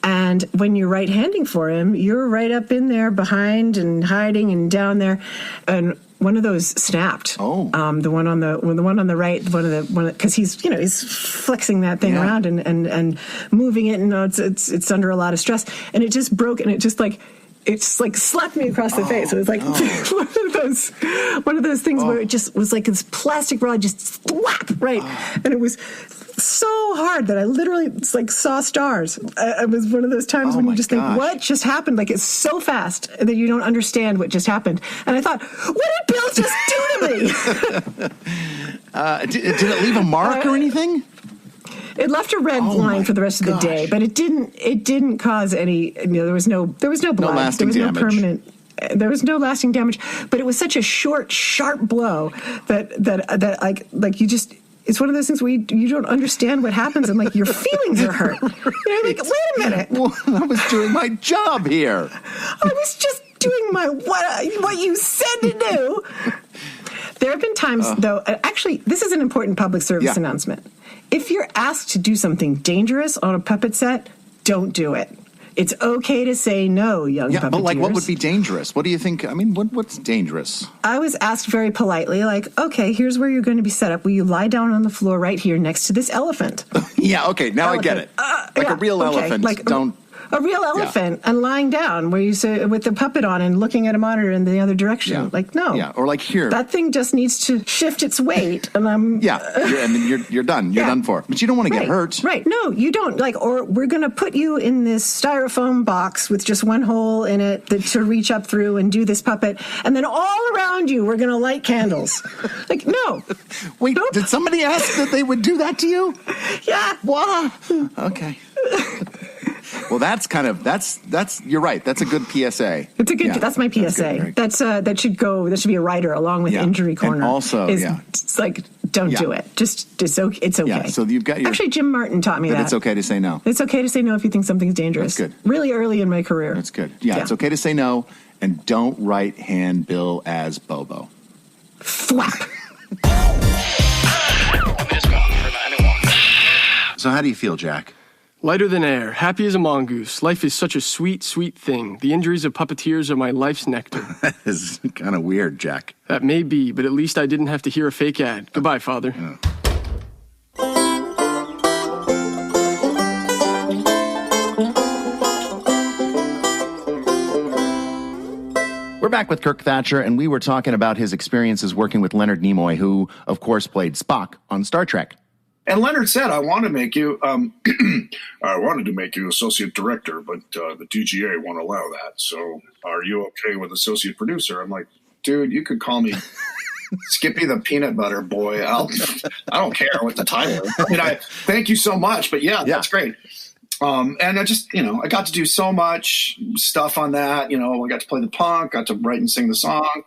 And when you're right-handing for him, you're right up in there behind and hiding and down there. And one of those snapped. Oh, the one on the right, because he's flexing that thing around and moving it, and it's under a lot of stress, and it just broke, and it just slapped me across the face. It was like one of those things where it just was like this plastic rod just slap right, and it was so hard that I literally saw stars. It was one of those times when you just think, what just happened? Like, it's so fast that you don't understand what just happened. And I thought, what did Bill just do to me? Did it leave a mark or anything? It left a red line for the rest of the day, but it didn't cause any. There was no blood. Lasting there was damage. No permanent. There was no lasting damage. But it was such a short, sharp blow that like you just. It's one of those things where you don't understand what happens, and your feelings are hurt. You're like, wait a minute. Well, I was doing my job here. I was just doing what you said to do. There have been times, though. Actually, this is an important public service announcement. If you're asked to do something dangerous on a puppet set, don't do it. It's okay to say no, young puppeteers. But what would be dangerous? What do you think? I mean, what's dangerous? I was asked very politely, okay, here's where you're going to be set up. Will you lie down on the floor right here next to this elephant? Yeah, okay, now elephant. I get it. A real elephant. a real elephant and lying down where you say with the puppet on and looking at a monitor in the other direction. Yeah. Like, no. Yeah, or like here. That thing just needs to shift its weight, and I'm... Yeah, and then you're done. You're done for. But you don't want to get hurt. Right. No, you don't. Like, or we're going to put you in this styrofoam box with just one hole in it to reach up through and do this puppet, and then all around you we're going to light candles. Like, no. Wait, did somebody ask that they would do that to you? Yeah. Wow. Okay. Well, that's you're right. That's a good PSA. It's a good. That's my PSA. That should be a rider along with Injury Corner. And also, it's like, don't do it. It's okay. Yeah. So you've got actually, Jim Martin taught me that it's okay to say no. It's okay to say no if you think something's dangerous. That's good. Really early in my career. That's good. Yeah, it's okay to say no, and don't write handbill as Bobo. Flap. So how do you feel, Jack? Lighter than air, happy as a mongoose. Life is such a sweet, sweet thing. The injuries of puppeteers are my life's nectar. That is kind of weird, Jack. That may be, but at least I didn't have to hear a fake ad. Goodbye, Father. We're back with Kirk Thatcher, and we were talking about his experiences working with Leonard Nimoy, who, of course, played Spock on Star Trek. And Leonard said, I want to make you, I wanted to make you associate director, but the DGA won't allow that. So are you okay with associate producer? I'm like, dude, you could call me Skippy the Peanut Butter Boy. I don't care what the title is. I mean, thank you so much, but that's great. And I just, I got to do so much stuff on that. I got to play the punk, got to write and sing the song,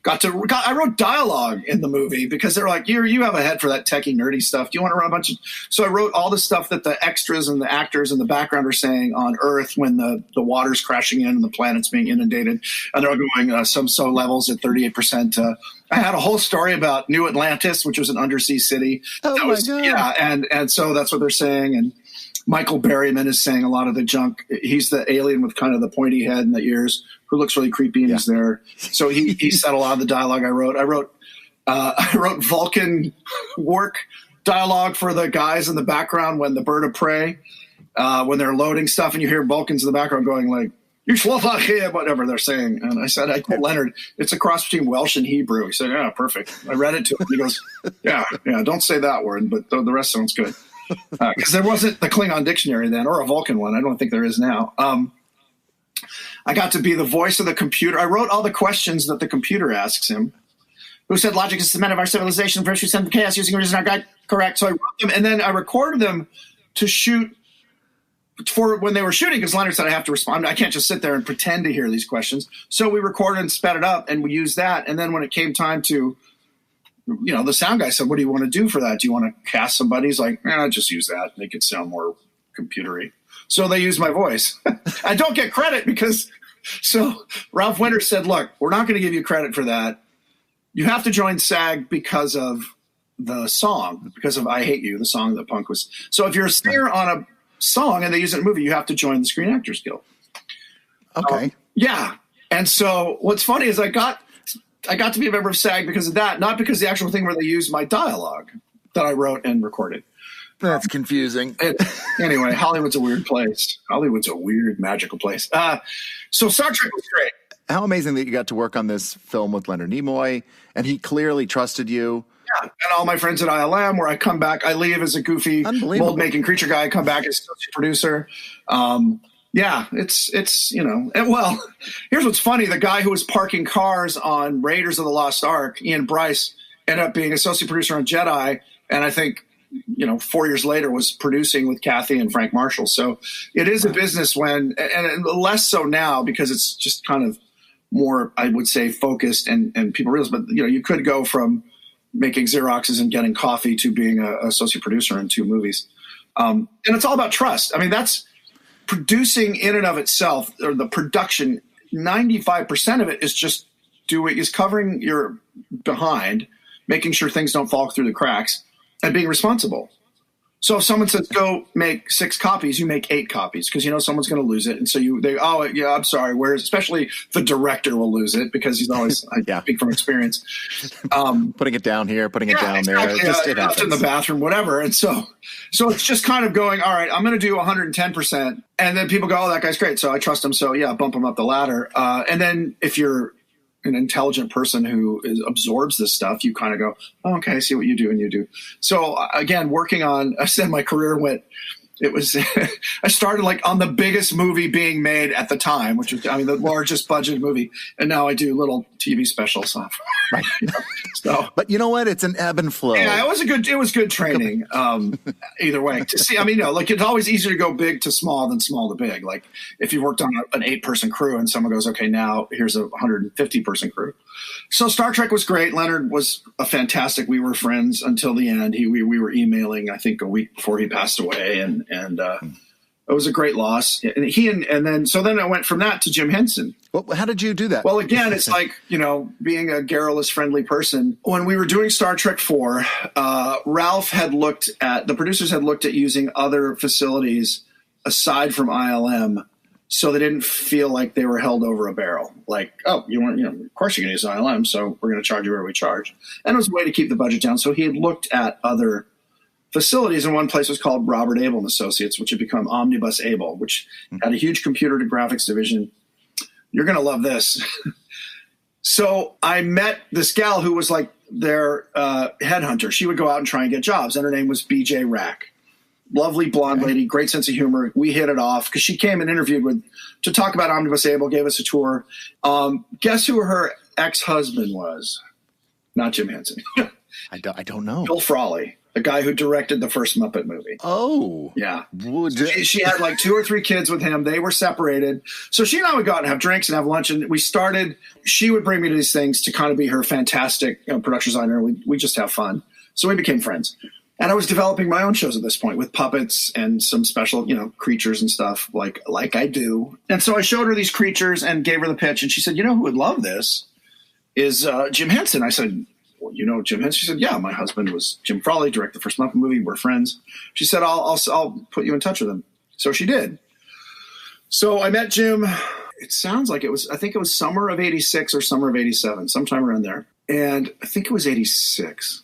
I wrote dialogue in the movie because they're like, you have a head for that techie nerdy stuff. Do you want to run a bunch of, so I wrote all the stuff that the extras and the actors in the background are saying on Earth when the water's crashing in and the planet's being inundated. And they're going some levels at 38%. I had a whole story about New Atlantis, which was an undersea city. Oh my God. Yeah. And so that's what they're saying. And Michael Berryman is saying a lot of the junk. He's the alien with kind of the pointy head and the ears who looks really creepy and is there. So he said a lot of the dialogue I wrote. I wrote Vulcan work dialogue for the guys in the background when the bird of prey, when they're loading stuff and you hear Vulcans in the background going like, you here, whatever they're saying. And I said, I told Leonard, it's a cross between Welsh and Hebrew. He said, yeah, perfect. I read it to him. He goes, yeah, don't say that word, but the rest sounds good. Because there wasn't the Klingon dictionary then, or a Vulcan one. I don't think there is now. I got to be the voice of the computer. I wrote all the questions that the computer asks him. Who said logic is the cement of our civilization? First we sent the chaos using reason our guide. Correct. So I wrote them, and then I recorded them to shoot for when they were shooting, because Leonard said I have to respond. I can't just sit there and pretend to hear these questions. So we recorded and sped it up, and we used that. And then when it came time to, the sound guy said, what do you want to do for that? Do you want to cast somebody? He's like, just use that. Make it sound more computery. So they used my voice. I don't get credit so Ralph Winter said, look, we're not going to give you credit for that. You have to join SAG because of the song, because of I Hate You, the song that Punk was. So if you're a singer on a song and they use it in a movie, you have to join the Screen Actors Guild. Okay. Yeah. And so what's funny is I got to be a member of SAG because of that, not because the actual thing where they used my dialogue that I wrote and recorded. That's confusing. Anyway, Hollywood's a weird place. Hollywood's a weird, magical place. So Star Trek was great. How amazing that you got to work on this film with Leonard Nimoy, and he clearly trusted you. Yeah, and all my friends at ILM, where I come back, I leave as a goofy, mold-making creature guy. I come back as associate producer. It's and well, here's what's funny. The guy who was parking cars on Raiders of the Lost Ark, Ian Bryce, ended up being associate producer on Jedi, and I think 4 years later was producing with Kathy and Frank Marshall. So it is a business and less so now because it's just kind of more, I would say, focused and people realize, but you could go from making Xeroxes and getting coffee to being an associate producer in 2 movies. And it's all about trust. I mean, that's producing in and of itself, or the production, 95% of it is covering your behind, making sure things don't fall through the cracks, and being responsible. So if someone says, go make 6 copies, you make 8 copies because you know someone's going to lose it. And so oh, yeah, I'm sorry. Whereas especially the director will lose it because he's always, I speak from experience. Putting it down here, putting it down there. It happens. In the bathroom, whatever. And so it's just kind of going, all right, I'm going to do 110%. And then people go, oh, that guy's great. So I trust him. So yeah, bump him up the ladder. And then if you're an intelligent person who absorbs this stuff, you kind of go, oh, okay, I see what you do and you do. So again, I said my career I started like on the biggest movie being made at the time, which was, the largest budget movie. And now I do little TV specials. Right. So, but you know what? It's an ebb and flow. Yeah, it was good training. Either way to see, like it's always easier to go big to small than small to big. Like if you worked on an 8-person crew and someone goes, okay, now here's a 150-person crew. So Star Trek was great. Leonard was we were friends until the end. We were emailing, I think, a week before he passed away. And it was a great loss. And then I went from that to Jim Henson. Well, how did you do that? Well, again, it's like, being a garrulous, friendly person. When we were doing Star Trek 4, the producers had looked at using other facilities aside from ILM. So they didn't feel like they were held over a barrel. Like, oh, you weren't, of course you're going to use ILM, so we're going to charge you where we charge. And it was a way to keep the budget down. So he had looked at other facilities, and one place was called Robert Abel and Associates, which had become Omnibus Abel, which had a huge computer to graphics division. You're going to love this. So I met this gal who was like their headhunter. She would go out and try and get jobs, and her name was BJ Rack. Lovely blonde lady, great sense of humor. We hit it off because she came and interviewed to talk about Omnibus Able, gave us a tour. Guess who her ex-husband was? Not Jim Henson. I don't know. Bill Frawley, the guy who directed the first Muppet movie. Oh. Yeah. She had like 2 or 3 kids with him. They were separated. So she and I would go out and have drinks and have lunch. And she would bring me to these things to kind of be her fantastic production designer. We just have fun. So we became friends. And I was developing my own shows at this point with puppets and some special, creatures and stuff like I do. And so I showed her these creatures and gave her the pitch. And she said, who would love this is Jim Henson. I said, well, Jim Henson? She said, yeah, my husband was Jim Frawley, directed the first Muppet movie. We're friends. She said, I'll put you in touch with him. So she did. So I met Jim. It sounds like I think it was summer of 86 or summer of 87, sometime around there. And I think it was 86.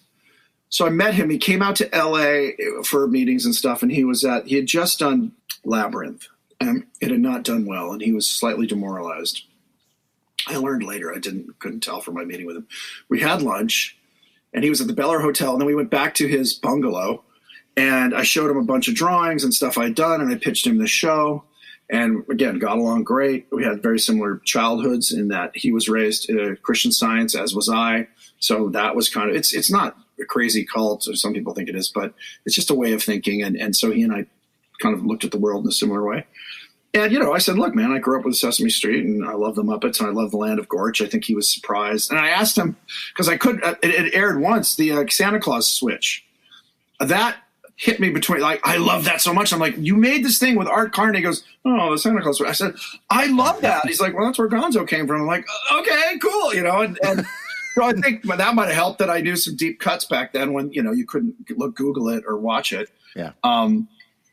So I met him. He came out to LA for meetings and stuff, and he had just done Labyrinth, and it had not done well, and he was slightly demoralized. I learned later. I couldn't tell from my meeting with him. We had lunch, and he was at the Bel Air Hotel, and then we went back to his bungalow, and I showed him a bunch of drawings and stuff I'd done, and I pitched him the show, and again, got along great. We had very similar childhoods in that he was raised in Christian Science, as was I. So that was kind of, it's not a crazy cult, or some people think it is, but it's just a way of thinking. And so he and I kind of looked at the world in a similar way. And, I said, look, man, I grew up with Sesame Street, and I love the Muppets, and I love the Land of Gorch. I think he was surprised. And I asked him, because it aired once, the Santa Claus switch. That hit me between, like, I love that so much. I'm like, you made this thing with Art Carney. He goes, oh, the Santa Claus switch. I said, I love that. He's like, well, that's where Gonzo came from. I'm like, okay, cool, and so I think that might have helped that I knew some deep cuts back then when, you couldn't Google it or watch it. Yeah.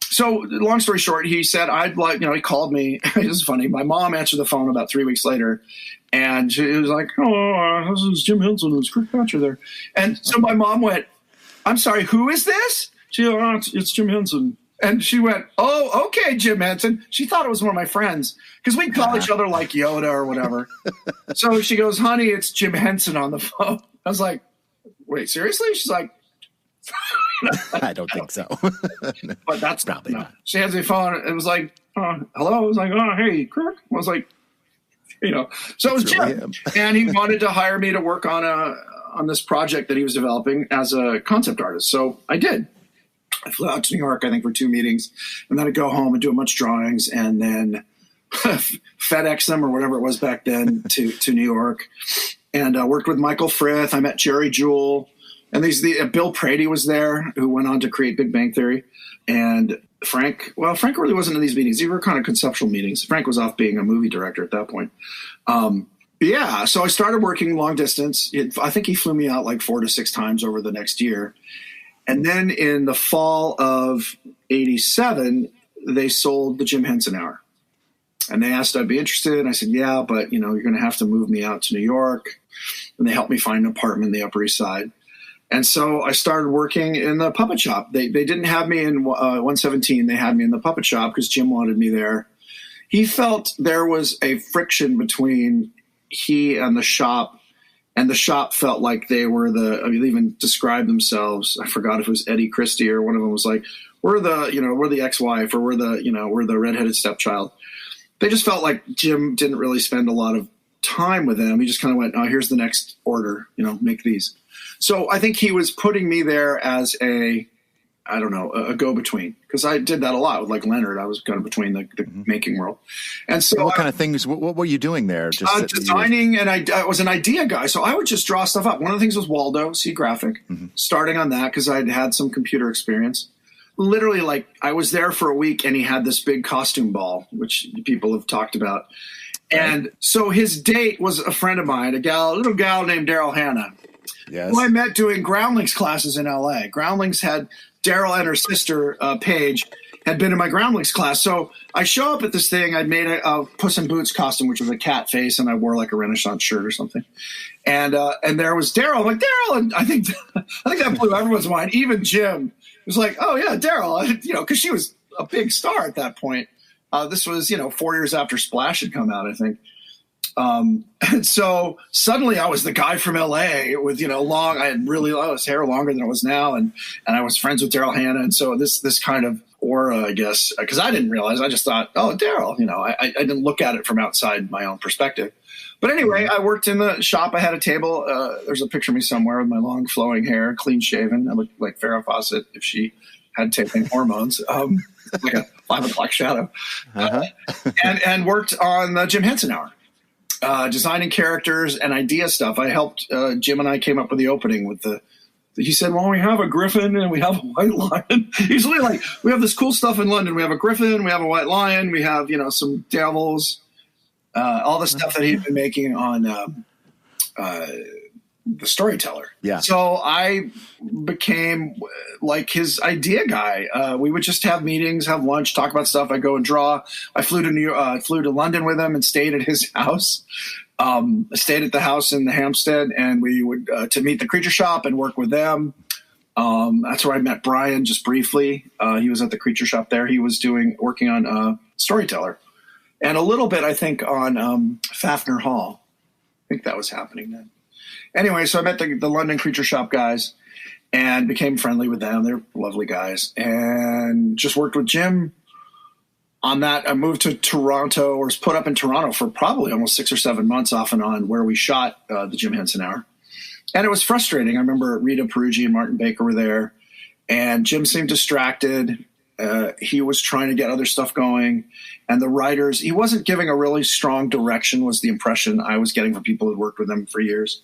So long story short, he said, I'd like, he called me. It was funny. My mom answered the phone about 3 weeks later, and she was like, oh, this is Jim Henson. There's Kirk Thatcher there. And so my mom went, I'm sorry, who is this? She said, oh, it's Jim Henson. And she went, oh, okay, Jim Henson. She thought it was one of my friends because we call each other like Yoda or whatever. So she goes, honey, it's Jim Henson on the phone. I was like, wait, seriously? She's like, I don't think so. But that's probably not. She has the phone. It was like, hello. I was like, oh, hey, Kirk. I was like, so it was Jim. And he wanted to hire me to work on this project that he was developing as a concept artist. So I did. I flew out to New York, I think, for 2 meetings, and then I'd go home and do a bunch of drawings, and then FedEx them or whatever it was back then to New York, and worked with Michael Frith. I met Jerry Jewell, and Bill Prady was there, who went on to create Big Bang Theory, and Frank. Well, Frank really wasn't in these meetings; these were kind of conceptual meetings. Frank was off being a movie director at that point. Yeah, so I started working long distance. I think he flew me out like 4 to 6 times over the next year. And then in the fall of 87, they sold the Jim Henson Hour. And they asked if I'd be interested. And I said, yeah, but, you're going to have to move me out to New York. And they helped me find an apartment in the Upper East Side. And so I started working in the puppet shop. They didn't have me in 117. They had me in the puppet shop because Jim wanted me there. He felt there was a friction between he and the shop felt like they were they even described themselves. I forgot if it was Eddie Christie or one of them was like, we're the ex-wife, or we're the redheaded stepchild. They just felt like Jim didn't really spend a lot of time with them. He just kind of went, oh, here's the next order, make these. So I think he was putting me there as a go-between, because I did that a lot with like Leonard. I was kind of between the making world. And so what kind of things, what were you doing there? Just designing, and I was an idea guy. So I would just draw stuff up. One of the things was Waldo, C Graphic, starting on that because I'd had some computer experience. Literally, like, I was there for a week and he had this big costume ball, which people have talked about. And so his date was a friend of mine, a little gal named Daryl Hannah, who I met doing Groundlings classes in LA. Groundlings had Daryl and her sister, Paige, had been in my Groundlings class. So I show up at this thing. I'd made a Puss in Boots costume, which was a cat face, and I wore like a Renaissance shirt or something. And there was Daryl. I'm like, Daryl, and I think that blew everyone's mind. Even Jim was like, oh yeah, Daryl, because she was a big star at that point. This was 4 years after Splash had come out, I think. And so suddenly I was the guy from LA with, I had really lost hair, longer than it was now. And I was friends with Daryl Hannah. And so this kind of aura, I guess, because I didn't realize, I just thought, oh, Daryl, I didn't look at it from outside my own perspective. But anyway, I worked in the shop. I had a table. There's a picture of me somewhere with my long flowing hair, clean shaven. I looked like Farrah Fawcett if she had taken hormones, like a 5 o'clock shadow, and worked on the Jim Henson Hour. Designing characters and idea stuff. I helped Jim, and I came up with the opening with he said, well, we have a griffin and we have a white lion. He's really like, we have this cool stuff in London. We have a griffin, we have a white lion, we have, some devils, all the stuff that he'd been making on the Storyteller. Yeah. So I became like his idea guy. We would just have meetings, have lunch, talk about stuff. I'd go and draw. I flew to London with him and stayed at his house. I stayed at the house in the Hampstead, and we would to meet the Creature Shop and work with them. That's where I met Brian just briefly. He was at the Creature Shop there. He was working on Storyteller, and a little bit, I think, on Fafner Hall. I think that was happening then. Anyway, so I met the London Creature Shop guys and became friendly with them. They're lovely guys, and just worked with Jim on that. I moved to Toronto, or was put up in Toronto for probably almost 6 or 7 months off and on, where we shot the Jim Henson Hour. And it was frustrating. I remember Rita Peruggi and Martin Baker were there, and Jim seemed distracted. He was trying to get other stuff going. And the writers, he wasn't giving a really strong direction, was the impression I was getting from people who'd worked with him for years.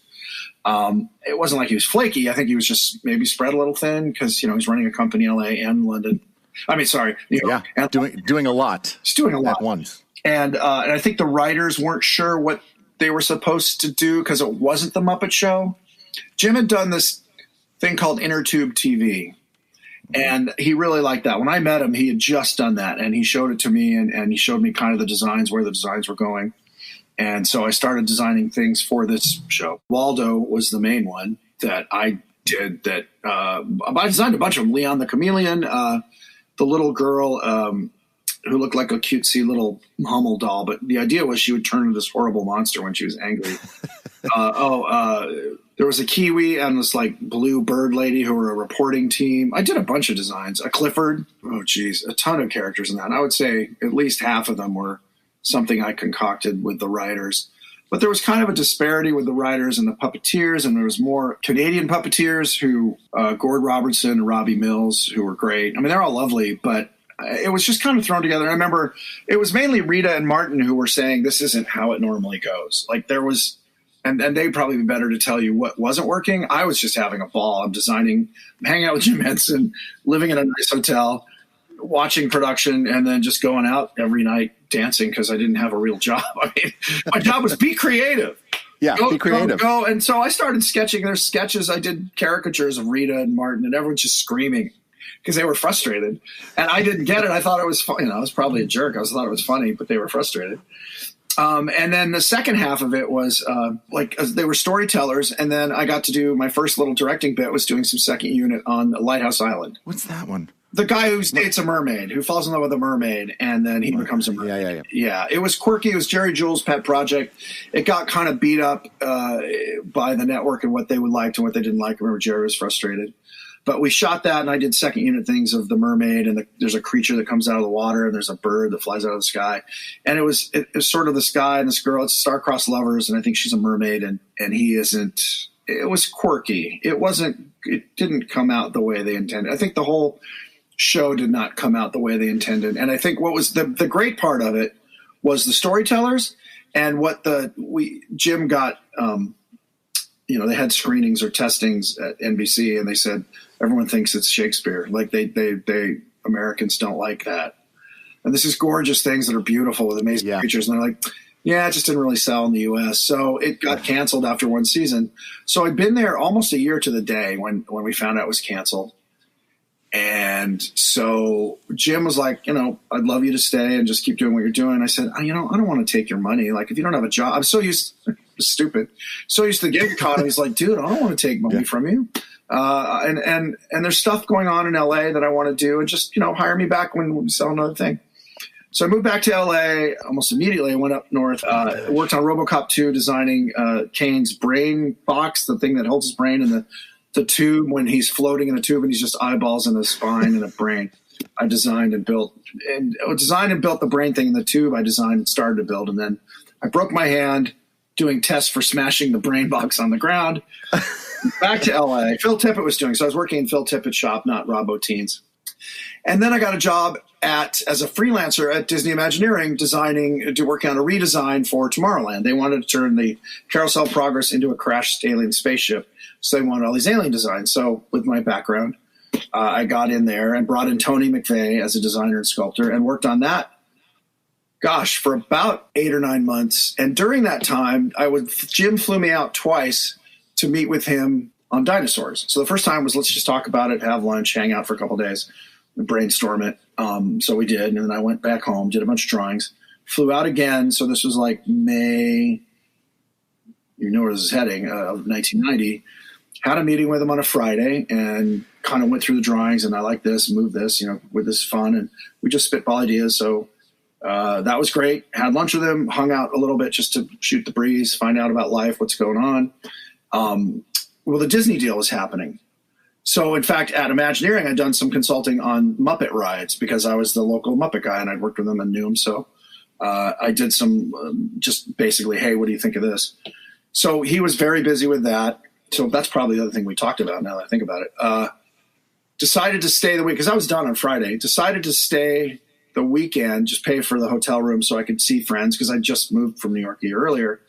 It wasn't like he was flaky. I think he was just maybe spread a little thin because, he's running a company in LA and London. I mean, sorry. And doing a lot. He's doing a lot at once. And I think the writers weren't sure what they were supposed to do because it wasn't the Muppet Show. Jim had done this thing called Inner Tube TV. And he really liked that. When I met him, he had just done that, and he showed it to me, and he showed me kind of the designs, where the designs were going. And so I started designing things for this show. Waldo was the main one that I did that. I designed a bunch of them. Leon the Chameleon, the little girl who looked like a cutesy little Hummel doll. But the idea was she would turn into this horrible monster when she was angry. There was a Kiwi and this like blue bird lady who were a reporting team. I did a bunch of designs. A Clifford. Oh, geez. A ton of characters in that. And I would say at least half of them were something I concocted with the writers. But there was kind of a disparity with the writers and the puppeteers, and there was more Canadian puppeteers who, Gord Robertson and Robbie Mills, who were great. I mean, they're all lovely, but it was just kind of thrown together. I remember it was mainly Rita and Martin who were saying this isn't how it normally goes. Like there was, and they'd probably be better to tell you what wasn't working. I was just having a ball. I'm designing, hanging out with Jim Henson, living in a nice hotel, watching production, and then just going out every night dancing because I didn't have a real job. I mean, my job was be creative. Yeah, be creative. Go. And so I started sketching their sketches. I did caricatures of Rita and Martin, and everyone's just screaming because they were frustrated. And I didn't get it. I thought it was funny. I was probably a jerk. I thought it was funny, but they were frustrated. And then the second half of it was they were storytellers. And then I got to do my first little directing bit was doing some second unit on Lighthouse Island. What's that one? The guy who dates a mermaid, who falls in love with a mermaid, and then he becomes a mermaid. Yeah, it was quirky. It was Jerry Jules' pet project. It got kind of beat up by the network and what they would like and what they didn't like. I remember Jerry was frustrated. But we shot that, and I did second unit things of the mermaid, and there's a creature that comes out of the water, and there's a bird that flies out of the sky. And it was sort of this guy and this girl. It's star-crossed lovers, and I think she's a mermaid, and he isn't. It was quirky. It didn't come out the way they intended. I think the whole show did not come out the way they intended. And I think what was the great part of it was the storytellers and what Jim got, they had screenings or testings at NBC, and they said, everyone thinks it's Shakespeare. Like they Americans don't like that. And this is gorgeous things that are beautiful with amazing creatures. And they're like, yeah, it just didn't really sell in the US. So it got canceled after one season. So I'd been there almost a year to the day when we found out it was canceled. And so Jim was like, I'd love you to stay and just keep doing what you're doing. I said, I don't want to take your money. Like, if you don't have a job, I'm so used to the gig economy. He's like, dude, I don't want to take money from you. And there's stuff going on in LA that I want to do, and just, hire me back when we sell another thing. So I moved back to LA almost immediately. I went up north, worked on RoboCop 2, designing Kane's brain box, the thing that holds his brain in the tube when he's floating in the tube and he's just eyeballs and a spine and a brain. I designed and built the brain thing in the tube. I designed and started to build, and then I broke my hand doing tests for smashing the brain box on the ground. Back to LA. Phil Tippett was doing, so I was working in Phil Tippett's shop, not Robo Teens. And then I got a job as a freelancer at Disney Imagineering, working on a redesign for Tomorrowland. They wanted to turn the Carousel of Progress into a crashed alien spaceship. So they wanted all these alien designs. So with my background, I got in there and brought in Tony McVeigh as a designer and sculptor and worked on that, for about 8 or 9 months. And during that time, Jim flew me out twice to meet with him on dinosaurs. So the first time was, let's just talk about it, have lunch, hang out for a couple of days, and brainstorm it. So we did. And then I went back home, did a bunch of drawings, flew out again. So this was like May, where this is heading, of 1990. Had a meeting with him on a Friday and kind of went through the drawings, and I like this, move this, with this fun. And we just spitball ideas. So that was great. Had lunch with him, hung out a little bit just to shoot the breeze, find out about life, what's going on. Well, the Disney deal was happening. So, in fact, at Imagineering, I'd done some consulting on Muppet rides because I was the local Muppet guy and I'd worked with them and knew him. So I did some just basically, hey, what do you think of this? So he was very busy with that. So that's probably the other thing we talked about now that I think about it. Decided to stay the week because I was done on Friday. Decided to stay the weekend, just pay for the hotel room so I could see friends because I just moved from New York a year earlier.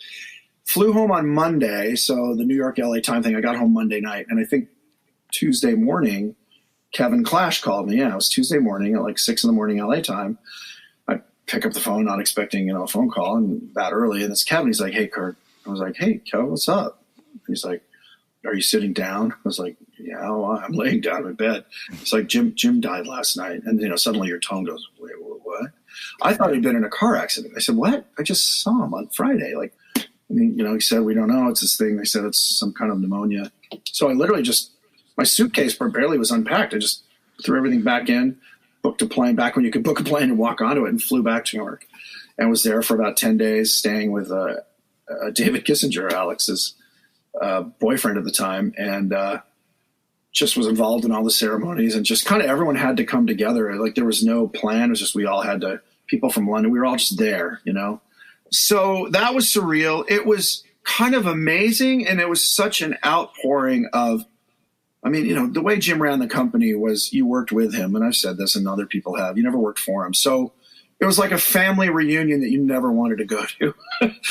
Flew home on Monday, so the New York-LA time thing, I got home Monday night. And I think Tuesday morning, Kevin Clash called me. Yeah, it was Tuesday morning at like 6 in the morning LA time. I pick up the phone, not expecting, a phone call, and that early. And it's Kevin. He's like, hey, Kirk. I was like, hey, Kevin, what's up? He's like, are you sitting down? I was like, yeah, well, I'm laying down in bed. It's like, Jim died last night. And, suddenly your tone goes, wait, what? I thought he'd been in a car accident. I said, what? I just saw him on Friday. He said, we don't know. It's this thing. They said it's some kind of pneumonia. So I literally my suitcase barely was unpacked. I just threw everything back in, booked a plane back when you could book a plane and walk onto it, and flew back to New York and was there for about 10 days staying with David Kissinger, Alex's boyfriend at the time, and just was involved in all the ceremonies, and just kind of everyone had to come together. Like there was no plan. It was just we all had to, people from London, we were all just there, So that was surreal. It was kind of amazing, and it was such an outpouring of, the way Jim ran the company was you worked with him, and I've said this and other people have. You never worked for him. So it was like a family reunion that you never wanted to go to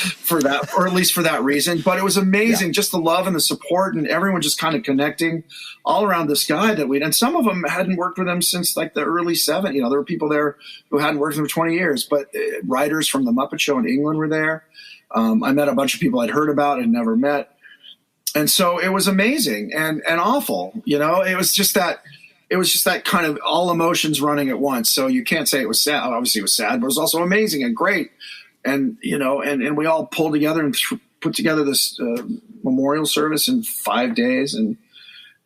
for that, or at least for that reason. But it was amazing, just the love and the support, and everyone just kind of connecting all around this guy and some of them hadn't worked with him since like the early 70s. There were people there who hadn't worked with him for 20 years, but writers from the Muppet Show in England were there. I met a bunch of people I'd heard about and never met. And so it was amazing and awful. It was just that kind of all emotions running at once. So you can't say it was sad. Obviously it was sad, but it was also amazing and great. And, and we all pulled together and put together this memorial service in 5 days. And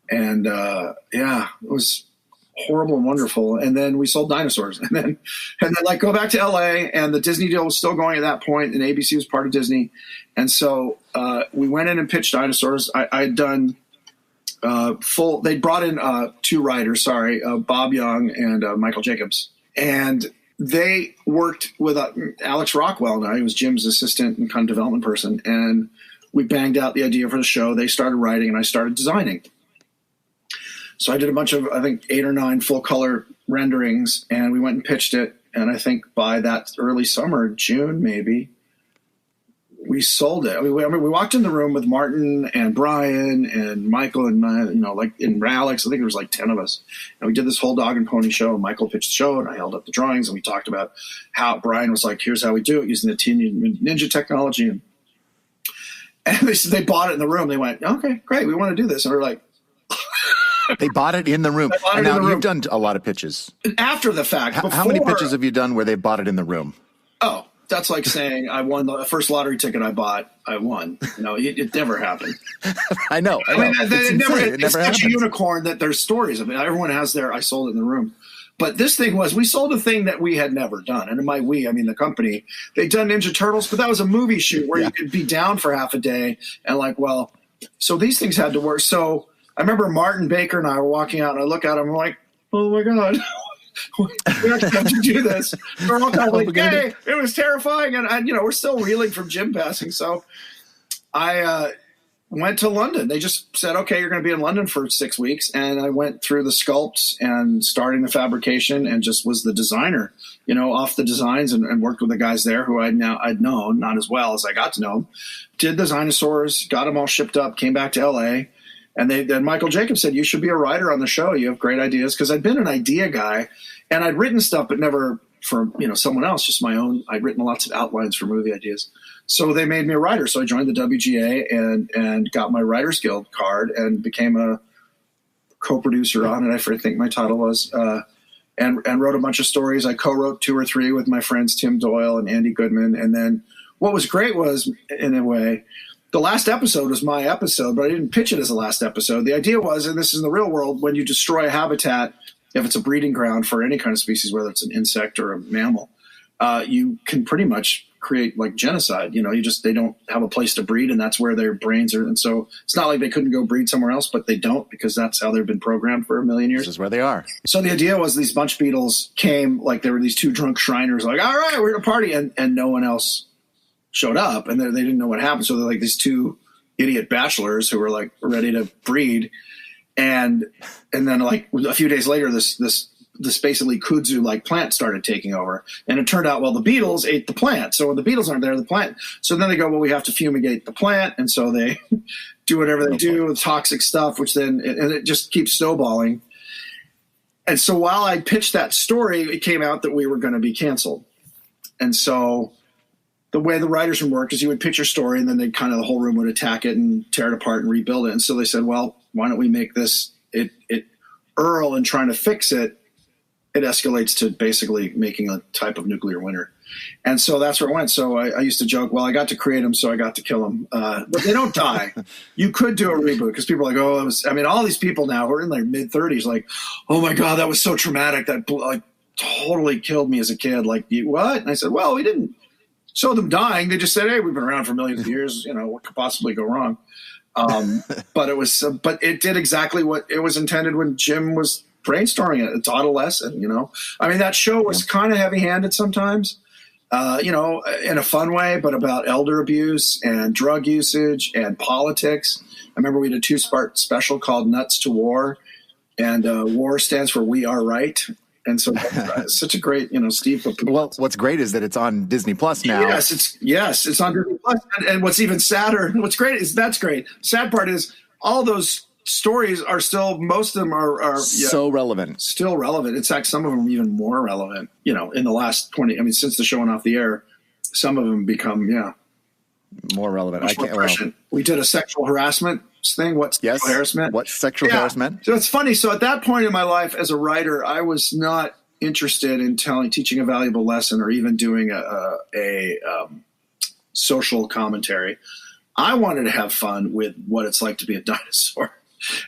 it was horrible and wonderful. And then we sold dinosaurs and then go back to LA, and the Disney deal was still going at that point, and ABC was part of Disney. And so we went in and pitched dinosaurs. I'd done they brought in 2 writers, Bob Young and Michael Jacobs. And they worked with Alex Rockwell. Now he was Jim's assistant and kind of development person. And we banged out the idea for the show. They started writing and I started designing. So I did a bunch of, I think, 8 or 9 full color renderings, and we went and pitched it. And I think by that early summer, June maybe, we sold it. We walked in the room with Martin and Brian and Michael and in Alex. I think there was 10 of us, and we did this whole dog and pony show. Michael pitched the show, and I held up the drawings, and we talked about how Brian was like, "Here's how we do it using the Teenage Ninja technology." And they bought it in the room. They went, "Okay, great, we want to do this." And we're like. They bought it in the room. And now you've done a lot of pitches. After the fact. How many pitches have you done where they bought it in the room? Oh, that's like saying I won the first lottery ticket I bought. I won. It never happened. I know. It's such a unicorn that there's stories of it. Everyone has their, I sold it in the room. But this thing was, we sold a thing that we had never done. And by we, I mean the company. They'd done Ninja Turtles, but that was a movie shoot where you could be down for half a day. And so these things had to work. So I remember Martin Baker and I were walking out, and I look at him, I'm like, "Oh my God, we actually have to do this." We're all kind of like, "Hey," it was terrifying, and we're still reeling from Jim passing. So I went to London. They just said, "Okay, you're going to be in London for 6 weeks," and I went through the sculpts and starting the fabrication, and just was the designer, off the designs, and worked with the guys there who I'd known, not as well as I got to know them. Did the dinosaurs, got them all shipped up, came back to LA. And then Michael Jacobs said, "You should be a writer on the show. You have great ideas." Because I'd been an idea guy, and I'd written stuff, but never for someone else, just my own. I'd written lots of outlines for movie ideas. So they made me a writer. So I joined the WGA and got my Writers Guild card and became a co-producer on it. I think my title was, and wrote a bunch of stories. I co-wrote 2 or 3 with my friends Tim Doyle and Andy Goodman. And then what was great was, in a way, the last episode was my episode, but I didn't pitch it as the last episode. The idea was, and this is in the real world, when you destroy a habitat, if it's a breeding ground for any kind of species, whether it's an insect or a mammal, you can pretty much create genocide. They don't have a place to breed, and that's where their brains are. And so it's not like they couldn't go breed somewhere else, but they don't, because that's how they've been programmed for a million years. This is where they are. So the idea was these bunch beetles came, there were these 2 drunk Shriners, all right, we're at a party, and no one else showed up, and they didn't know what happened. So they're these 2 idiot bachelors who were ready to breed. And then a few days later, this basically kudzu plant started taking over. And it turned out, the beetles ate the plant. So when the beetles aren't there, the plant. So then they go, we have to fumigate the plant. And so they do whatever they do with toxic stuff, which then, and it just keeps snowballing. And so while I pitched that story, it came out that we were going to be canceled. And so the way the writers would work is you would pitch your story, and then the whole room would attack it and tear it apart and rebuild it. And so they said, well, why don't we make this Earl, and trying to fix it, it escalates to basically making a type of nuclear winter. And so that's where it went. So I used to joke, I got to create them, so I got to kill them. But they don't die. You could do a reboot, because people are all these people now who are in their mid-30s, oh my God, that was so traumatic. That totally killed me as a kid. What? And I said, well, we didn't show them dying. They just said, hey, we've been around for millions of years. What could possibly go wrong? But it did exactly what it was intended when Jim was brainstorming it. It taught a lesson, that show was kind of heavy-handed sometimes, in a fun way, but about elder abuse and drug usage and politics. I remember we did a 2-part special called Nuts to War, and WAR stands for We Are Right. And so it's such a great, Steve. Well, what's great is that it's on Disney Plus now. Yes, it's on Disney Plus. And what's even sadder, what's great is that's great. Sad part is all those stories are still, most of them are so relevant. Still relevant. In fact, some of them even more relevant, in the last 20, since the show went off the air, some of them become, more relevant. Much more prescient. We did a sexual harassment thing. What's sexual harassment? What's sexual harassment? So it's funny. So at that point in my life as a writer, I was not interested in teaching a valuable lesson or even doing a social commentary. I wanted to have fun with what it's like to be a dinosaur.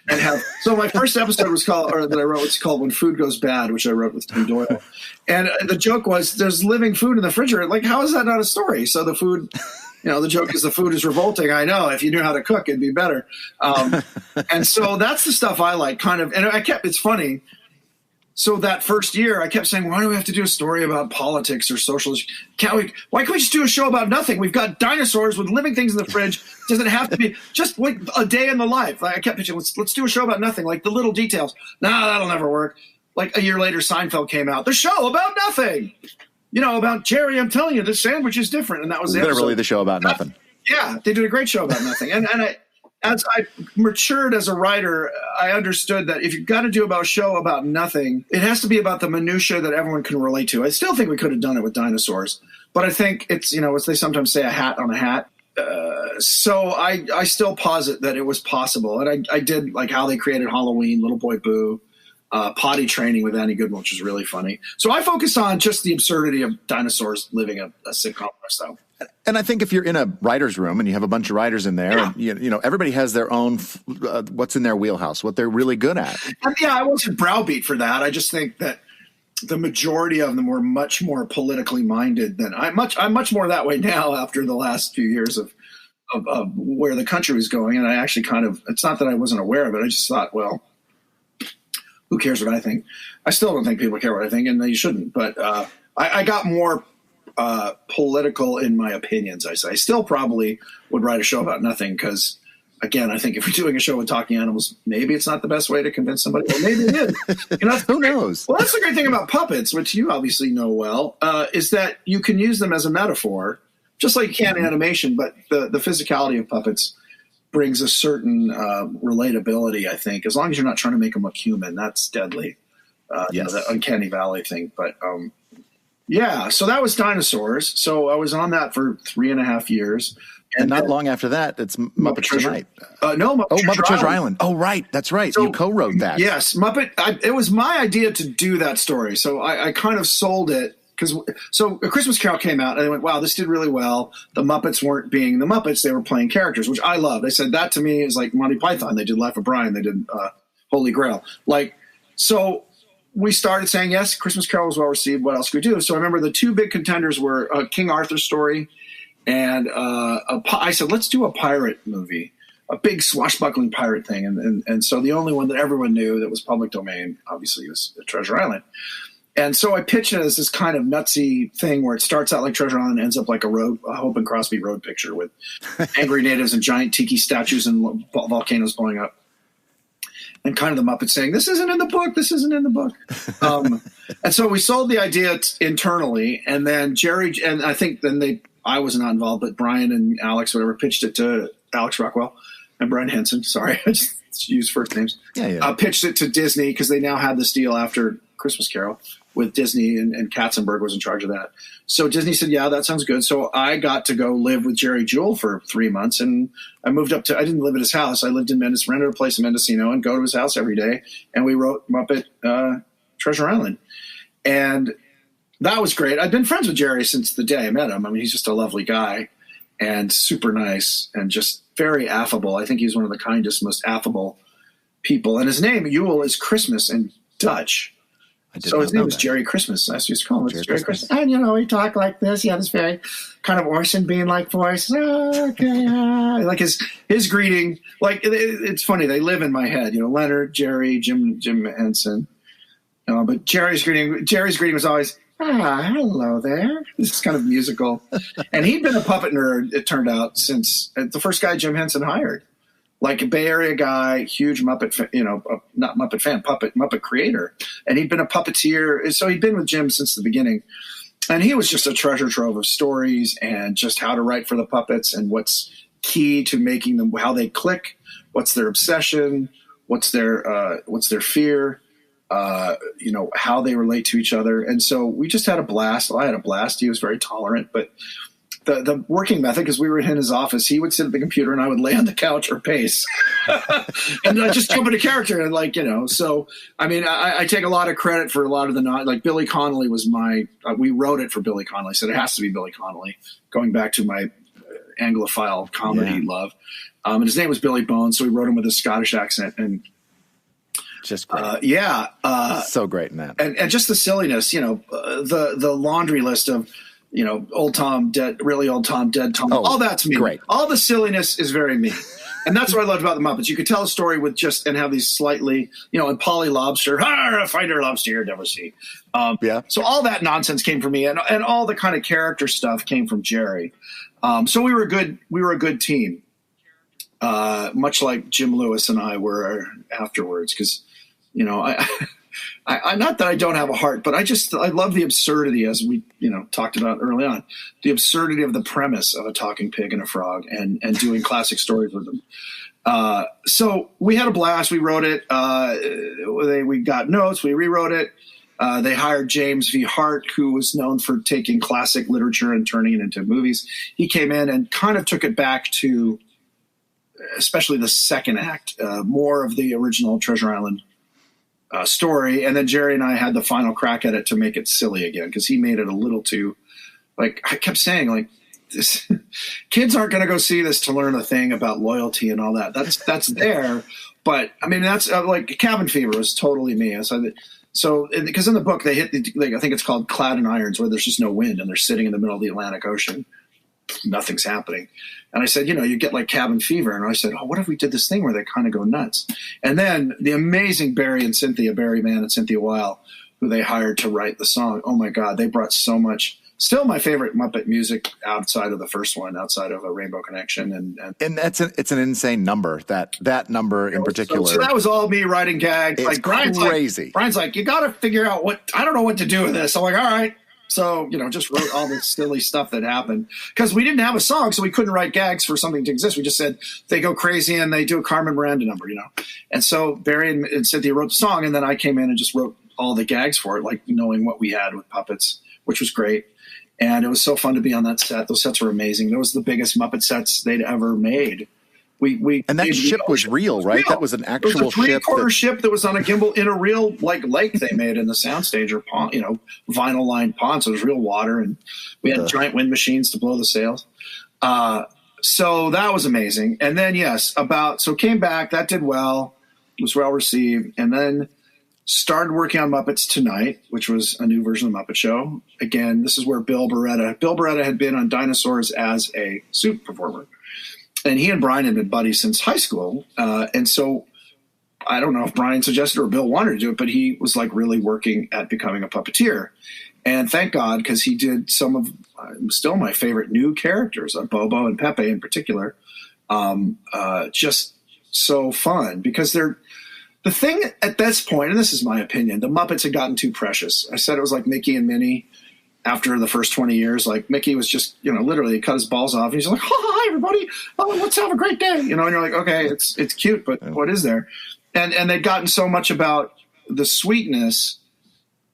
And so my first episode was called When Food Goes Bad, which I wrote with Tim Doyle. And the joke was there's living food in the refrigerator. Like, how is that not a story? So the food, the joke is the food is revolting. I know, if you knew how to cook, it'd be better. And so that's the stuff I like kind of, and it's funny. So that first year, I kept saying, why do we have to do a story about politics or social? Why can't we just do a show about nothing? We've got dinosaurs with living things in the fridge. Does it have to be just like a day in the life? Like I kept pitching, let's do a show about nothing, like the little details. No, that'll never work. Like a year later, Seinfeld came out. The show about nothing. About Jerry, I'm telling you, this sandwich is different. And that was literally the show about nothing. Yeah, they did a great show about nothing. And as I matured as a writer, I understood that if you've got to do a show about nothing, it has to be about the minutia that everyone can relate to. I still think we could have done it with dinosaurs, but I think it's, as they sometimes say, a hat on a hat. So I still posit that it was possible. And I did like how they created Halloween, Little Boy Boo, potty training with Annie Goodman, which was really funny. So I focused on just the absurdity of dinosaurs living a sitcom lifestyle. And I think if you're in a writer's room and you have a bunch of writers in there, and everybody has their own what's in their wheelhouse, what they're really good at. And I wasn't browbeat for that. I just think that the majority of them were much more politically minded than I'm much more that way now after the last few years of where the country was going. And I actually it's not that I wasn't aware of it. I just thought, well, who cares what I think? I still don't think people care what I think, and they shouldn't. But I got more political in my opinions. I still probably would write a show about nothing because, again, I think if you're doing a show with talking animals, maybe it's not the best way to convince somebody. Well, maybe it is. Who knows? Well, that's the great thing about puppets, which you obviously know well, is that you can use them as a metaphor, just like you can in animation. But the physicality of puppets brings a certain relatability, I think, as long as you're not trying to make them look human. That's deadly. That uncanny valley thing. But so that was dinosaurs. So I was on that for 3.5 years. And not long after that, it's Muppet Tonight. Muppet Treasure Island. Oh, right. That's right. So, you co-wrote that. Yes. It was my idea to do that story. So I kind of sold it. So A Christmas Carol came out and I went, wow, this did really well. The Muppets weren't being the Muppets. They were playing characters, which I loved. They said that to me is like Monty Python. They did Life of Brian. They did Holy Grail. So we started saying, yes, Christmas Carol was well received. What else could we do? So I remember the two big contenders were King Arthur's story and I said, let's do a pirate movie, a big swashbuckling pirate thing. And so the only one that everyone knew that was public domain, obviously, was Treasure Island. And so I pitched it as this kind of nutsy thing where it starts out like Treasure Island and ends up like a Hope and Crosby road picture with angry natives and giant tiki statues and volcanoes blowing up. And kind of the Muppets saying, this isn't in the book, this isn't in the book. And so we sold the idea internally. And then Jerry, and I think I was not involved, but Brian and Alex, whatever, pitched it to Alex Rockwell and Brian Henson. Sorry, I just used first names. Pitched it to Disney because they now had this deal after Christmas Carol with Disney, and Katzenberg was in charge of that. So Disney said, yeah, that sounds good. So I got to go live with Jerry Jewell for 3 months, and I moved up I didn't live at his house. I lived in rented a place in Mendocino and go to his house every day. And we wrote Muppet Treasure Island. And that was great. I've been friends with Jerry since the day I met him. I mean, he's just a lovely guy and super nice and just very affable. I think he's one of the kindest, most affable people. And his name, Yule, is Christmas in Dutch. So his name was Jerry Christmas. I used to call him Jerry Christmas. And, he talked like this. He had this very kind of Orson Bean-like voice. Oh, okay. Like his greeting. Like, it's funny. They live in my head. Leonard, Jerry, Jim Henson. But Jerry's greeting was always, hello there. This is kind of musical. And he'd been a puppet nerd, it turned out, since the first guy Jim Henson hired. Like a Bay Area guy, huge Muppet, not Muppet fan, Muppet creator. And he'd been a puppeteer. So he'd been with Jim since the beginning. And he was just a treasure trove of stories and just how to write for the puppets and what's key to making them, how they click, what's their obsession, what's their fear, how they relate to each other. And so we just had a blast. Well, I had a blast. He was very tolerant, but the working method, because we were in his office, he would sit at the computer and I would lay on the couch or pace and just jump into character. And like, so, I mean, I take a lot of credit for a lot of like Billy Connolly was we wrote it for Billy Connolly. Said it has to be Billy Connolly, going back to my Anglophile comedy love. And his name was Billy Bones. So we wrote him with a Scottish accent and just great. So great in that. And just the silliness, the laundry list of, old Tom, dead, really old Tom, dead Tom. All that's me. Great. All the silliness is very me. And that's what I loved about the Muppets. You could tell a story with and have these slightly, and Polly Lobster, finder lobster you never see. So all that nonsense came from me, and all the kind of character stuff came from Jerry. So we were a good team, much like Jim Lewis and I were afterwards, because, I not that I don't have a heart, but I love the absurdity, as we, talked about early on, the absurdity of the premise of a talking pig and a frog and doing classic stories with them. So we had a blast. We wrote it. We got notes. We rewrote it. They hired James V. Hart, who was known for taking classic literature and turning it into movies. He came in and kind of took it back to, especially the second act, more of the original Treasure Island story. And then Jerry and I had the final crack at it to make it silly again, because he made it a little too, like, I kept saying, like, this, kids aren't going to go see this to learn a thing about loyalty and all that. That's there. But I mean, that's like Cabin Fever was totally me. So because in the book they hit I think it's called Clad in Irons, where there's just no wind and they're sitting in the middle of the Atlantic Ocean. Nothing's happening. And I said, you get like cabin fever. And I said, what if we did this thing where they kind of go nuts? And then the amazing Barry Mann and Cynthia Weil, who they hired to write the song. Oh my God, they brought so much. Still my favorite Muppet music outside of the first one, outside of a Rainbow Connection. And it's an insane number, that number in particular. So that was all me writing gags. It's like Brian's crazy. Brian's like, you got to figure out I don't know what to do with this. I'm like, all right. So, just wrote all this silly stuff that happened, because we didn't have a song, so we couldn't write gags for something to exist. We just said they go crazy and they do a Carmen Miranda number, And so Barry and Cynthia wrote the song, and then I came in and just wrote all the gags for it, like knowing what we had with puppets, which was great. And it was so fun to be on that set. Those sets were amazing. Those were the biggest Muppet sets they'd ever made. And that ship was real, right? Real. That was an actual ship. It was a three-quarter ship that was on a gimbal in a real lake they made in the soundstage, or pond, vinyl lined pond. So it was real water, and we had giant wind machines to blow the sails. So that was amazing. And then came back. That did well. Was well received, and then started working on Muppets Tonight, which was a new version of the Muppet Show. Again, this is where Bill Beretta had been on Dinosaurs as a suit performer. And he and Brian had been buddies since high school. And so I don't know if Brian suggested or Bill wanted to do it, but he was like really working at becoming a puppeteer. And thank God, because he did some of still my favorite new characters, Bobo and Pepe in particular. Just so fun, because they're the thing at this point, and this is my opinion, the Muppets had gotten too precious. I said it was like Mickey and Minnie. After the first 20 years, like Mickey was just, literally cut his balls off. He's like, hi, everybody. Oh, let's have a great day. And you're like, okay, it's cute, but what is there? And they'd gotten so much about the sweetness.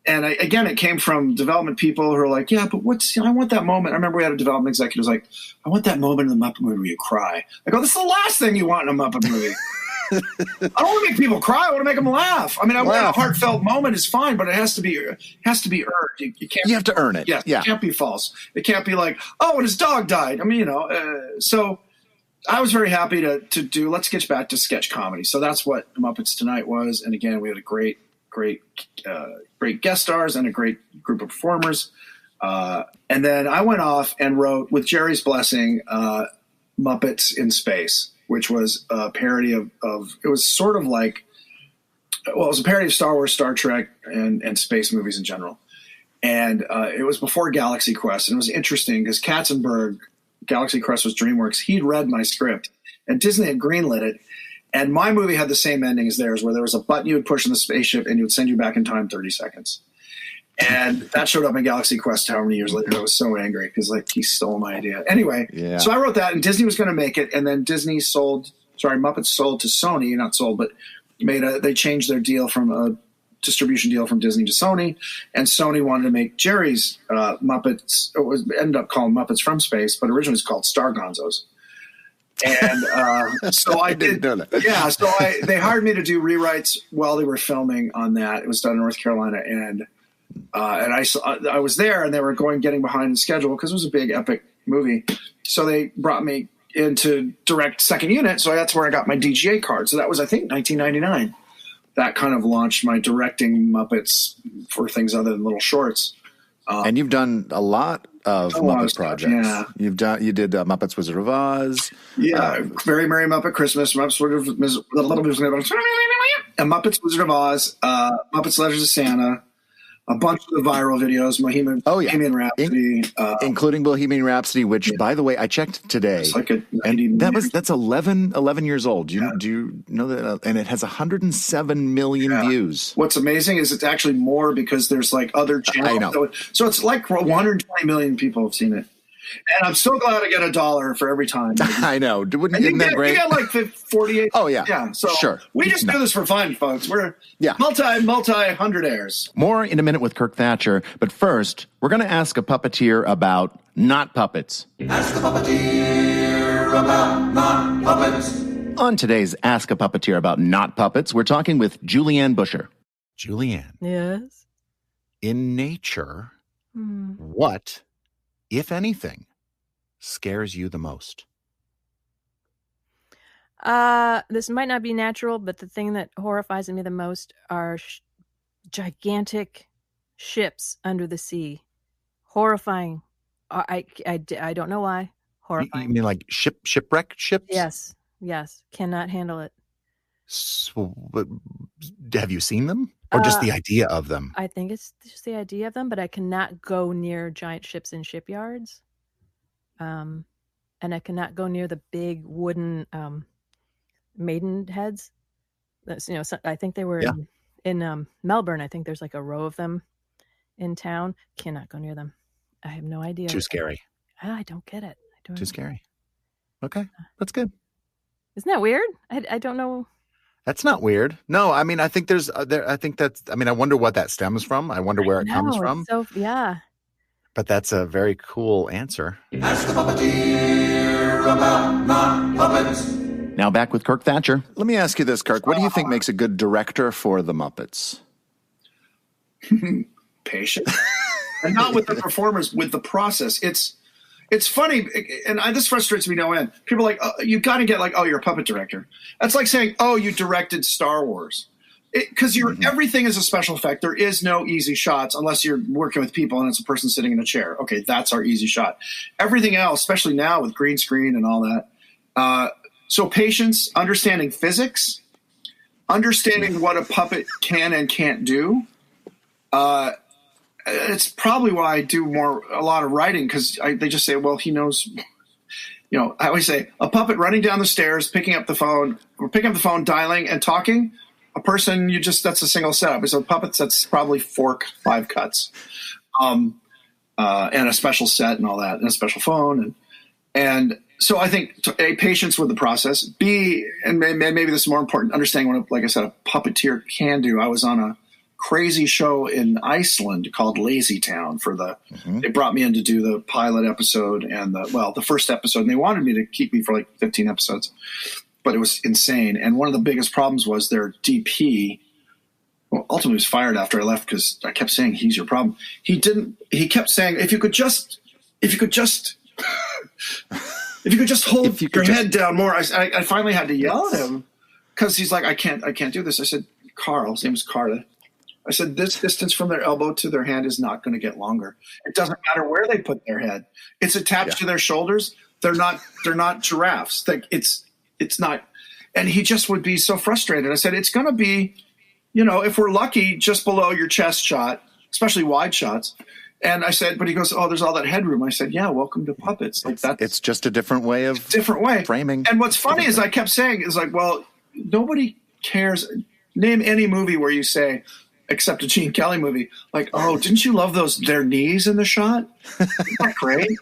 And again, it came from development people who are like, yeah, but I want that moment. I remember we had a development executive who was like, I want that moment in the Muppet movie where you cry. I go, this is the last thing you want in a Muppet movie. I don't want to make people cry. I want to make them laugh. I mean, I want a heartfelt moment is fine, but it has to be earned. You can't. You have to earn it. Yeah. It can't be false. It can't be like, oh, and his dog died. I mean, so I was very happy to do. Let's get back to sketch comedy. So that's what Muppets Tonight was. And again, we had a great guest stars and a great group of performers. And then I went off and wrote, with Jerry's blessing, Muppets in Space, which was a parody of it was sort of like, well, it was a parody of Star Wars, Star Trek, and space movies in general. And it was before Galaxy Quest. And it was interesting because Katzenberg, Galaxy Quest was DreamWorks. He'd read my script, and Disney had greenlit it. And my movie had the same ending as theirs, where there was a button you would push in the spaceship and you would send you back in time 30 seconds. And that showed up in Galaxy Quest how many years later. I was so angry because he stole my idea. Anyway, So I wrote that, and Disney was going to make it, and then Muppets sold to Sony, not sold, but they changed their deal from distribution deal from Disney to Sony, and Sony wanted to make Jerry's Muppets. Ended up called Muppets from Space, but originally it's called Star Gonzos. And so I did. Yeah, so they hired me to do rewrites while they were filming on that. It was done in North Carolina, and I was there, and they were getting behind the schedule because it was a big epic movie. So they brought me in to direct second unit. So that's where I got my DGA card. So that was, I think, 1999. That kind of launched my directing Muppets for things other than little shorts. And you've done a lot of Muppet projects. Yeah. You did Muppets Wizard of Oz. Yeah, Very Merry Muppet Christmas, Muppets and Muppets Wizard of Oz, Muppets Letters of Santa, a bunch of the viral videos, Bohemian Rhapsody, including Bohemian Rhapsody, which, by the way, I checked today. It's like that's 11 years old. Do you know that? And it has 107 million views. What's amazing is it's actually more because there's like other channels. I know. So it's like 120 million people have seen it. And I'm so glad I get $1 for every time. I know. Isn't that great? You got like 48. Oh, yeah. Yeah. So sure. We just do this for fun, folks. We're multi hundredaires. More in a minute with Kirk Thatcher, but first, we're going to ask a puppeteer about not puppets. Ask a puppeteer about not puppets. On today's Ask a Puppeteer About Not Puppets, we're talking with Julianne Buescher. Julianne. Yes. In nature, what, if anything, scares you the most? This might not be natural, but the thing that horrifies me the most are gigantic ships under the sea. Horrifying. I don't know why. Horrifying. You mean like shipwreck ships? Yes. Cannot handle it. So, have you seen them? Or just the idea of them? I think it's just the idea of them, but I cannot go near giant ships in shipyards. And I cannot go near the big wooden maiden heads. I think they were in Melbourne. I think there's like a row of them in town. Cannot go near them. I have no idea. Too scary. I don't get it. Too scary. Okay, that's good. Isn't that weird? I don't know. That's not weird. No, I mean, I think I wonder what that stems from. I wonder where it comes from. But that's a very cool answer. Ask the puppeteer about not puppets. Now back with Kirk Thatcher. Let me ask you this, Kirk. What do you think makes a good director for the Muppets? Patience. And not with the performers, with the process. It's funny, and this frustrates me no end. People are like, you got to get like, you're a puppet director. That's like saying, you directed Star Wars. Because everything is a special effect. There is no easy shots unless you're working with people and it's a person sitting in a chair. Okay, that's our easy shot. Everything else, especially now with green screen and all that. So patience, understanding physics, understanding what a puppet can and can't do. It's probably why I do a lot of writing, because they just say, well, he knows. I always say a puppet running down the stairs, picking up the phone, dialing and talking. A person, that's a single setup. So puppets, that's probably 5 cuts, and a special set and all that, and a special phone, and so I think A, patience with the process. B, and maybe this is more important, understanding what, like I said, a puppeteer can do. I was on a crazy show in Iceland called Lazy Town they brought me in to do the pilot episode and the first episode, and they wanted me to keep me for like 15 episodes, but it was insane. And one of the biggest problems was their DP, ultimately was fired after I left because I kept saying, he's your problem. He kept saying, if you could just hold your head down more. I finally had to yell at him because he's like, I can't do this. I said, Carl, his name is Carla. I said, this distance from their elbow to their hand is not going to get longer. It doesn't matter where they put their head. It's attached to their shoulders. They're not giraffes. Like it's not. And he just would be so frustrated. I said, it's going to be, if we're lucky, just below your chest shot, especially wide shots. And I said, but he goes, there's all that headroom. I said, yeah, welcome to puppets. Like it's just a different way of framing. And what's funny is I kept saying is like, well, nobody cares. Name any movie where you say, except a Gene Kelly movie, like, didn't you love their knees in the shot? Isn't that great?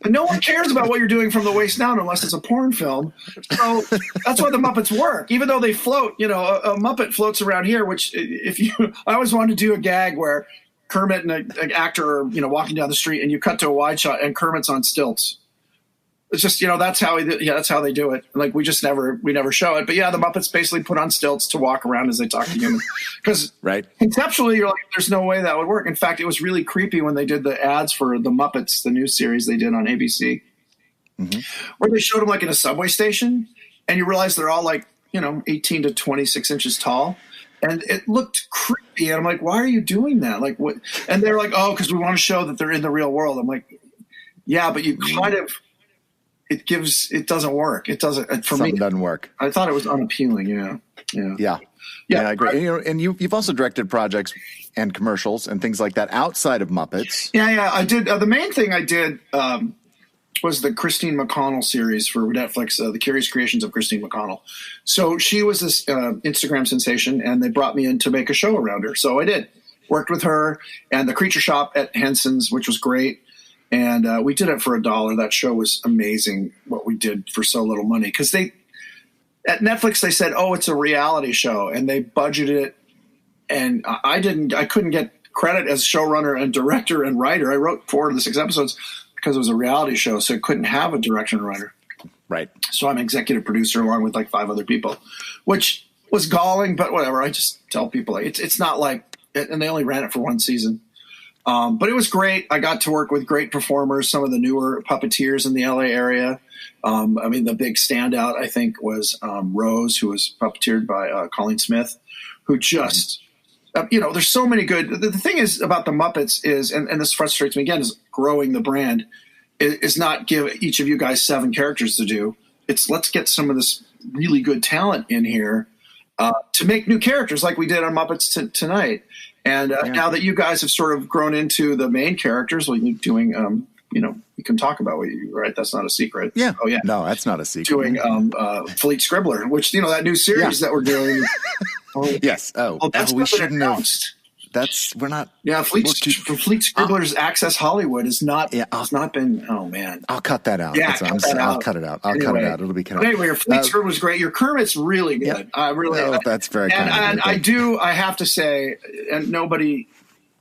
And no one cares about what you're doing from the waist down unless it's a porn film. So that's why the Muppets work. Even though they float, a Muppet floats around here, which I always wanted to do a gag where Kermit and an actor are, walking down the street and you cut to a wide shot and Kermit's on stilts. It's just, that's how they do it. Like we never show it. But yeah, the Muppets basically put on stilts to walk around as they talk to humans. Because conceptually, you're like, there's no way that would work. In fact, it was really creepy when they did the ads for the Muppets, the new series they did on ABC, where they showed them like in a subway station, and you realize they're all like, 18 to 26 inches tall. And it looked creepy. And I'm like, why are you doing that? Like what? And they're like, oh, because we want to show that they're in the real world. I'm like, yeah, but you kind of... It doesn't work. It doesn't for Something me. Doesn't work. I thought it was unappealing. Yeah. I agree. And you've also directed projects and commercials and things like that outside of Muppets. Yeah. I did. The main thing I did was the Christine McConnell series for Netflix, The Curious Creations of Christine McConnell. So she was this Instagram sensation, and they brought me in to make a show around her. So I did. Worked with her and the Creature Shop at Henson's, which was great. And we did it for $1. That show was amazing, what we did for so little money. Because at Netflix, they said, oh, it's a reality show. And they budgeted it. And I couldn't get credit as showrunner and director and writer. I wrote 4 of the 6 episodes because it was a reality show. So it couldn't have a director and writer. Right. So I'm executive producer along with like 5 other people, which was galling, but whatever. I just tell people it's not like, and they only ran it for 1 season. But it was great. I got to work with great performers, some of the newer puppeteers in the LA area. The big standout, I think, was Rose, who was puppeteered by Colleen Smith, who just, there's so many good. The thing is about the Muppets is, and this frustrates me again, is growing the brand, is not give each of you guys 7 characters to do. It's let's get some of this really good talent in here to make new characters like we did on Muppets tonight. And now that you guys have sort of grown into the main characters, like you're doing, you can talk about what you right. That's not a secret. Yeah. Oh yeah. No, that's not a secret. Doing Fleet Scribbler, which that new series that we're doing. Yes. We shouldn't have. We're not. Yeah, Fleet Scribbler's Access Hollywood is not. Yeah, it's not been. Oh man, I'll cut that out. Yeah, I'll cut it out. I'll cut it out. It'll be cut out. Anyway, your Fleet Scribbler's great. Your Kermit's really good. Yeah. That's very kind. And I have to say, and nobody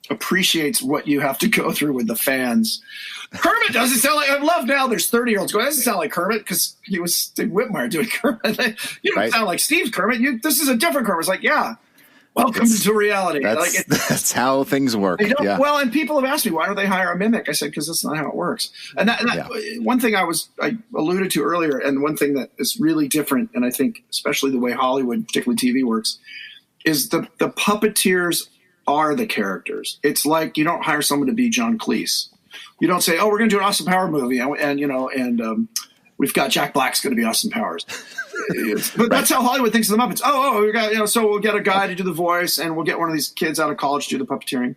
appreciates what you have to go through with the fans. Kermit doesn't sound like. I love now. There's 30-year-olds going. It doesn't sound like Kermit because he was Steve Whitmire doing Kermit. You don't sound like Steve's Kermit. This is a different Kermit. It's like welcome to reality. That's how things work. Yeah. Well, and people have asked me, why don't they hire a mimic? I said, because that's not how it works. And one thing I alluded to earlier, and one thing that is really different, and I think especially the way Hollywood, particularly TV, works, is the puppeteers are the characters. It's like you don't hire someone to be John Cleese. You don't say, oh, we're going to do an Austin Powers movie, and we've got Jack Black's going to be Austin Powers. But that's how Hollywood thinks of the Muppets. We got so we'll get a guy to do the voice, and we'll get one of these kids out of college to do the puppeteering.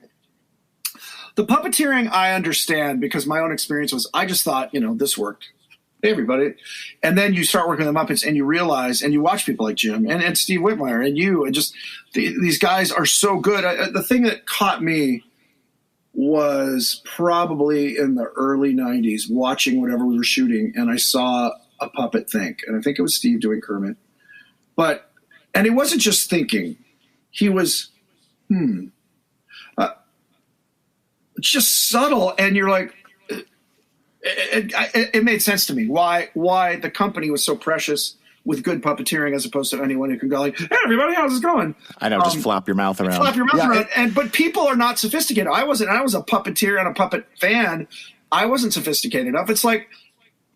The puppeteering I understand because my own experience was I just thought this worked. Hey everybody, and then you start working with the Muppets, and you realize, and you watch people like Jim and Steve Whitmire and you, and just these guys are so good. The thing that caught me was probably in the early 90s watching whatever we were shooting, and I saw a puppet think, and I think it was Steve doing Kermit, and he wasn't just thinking, he was just subtle, and you're like, it made sense to me why the company was so precious with good puppeteering as opposed to anyone who can go like, hey everybody, how's it going? I know, just flap your mouth around. But people are not sophisticated. I was a puppeteer and a puppet fan. I wasn't sophisticated enough. It's like,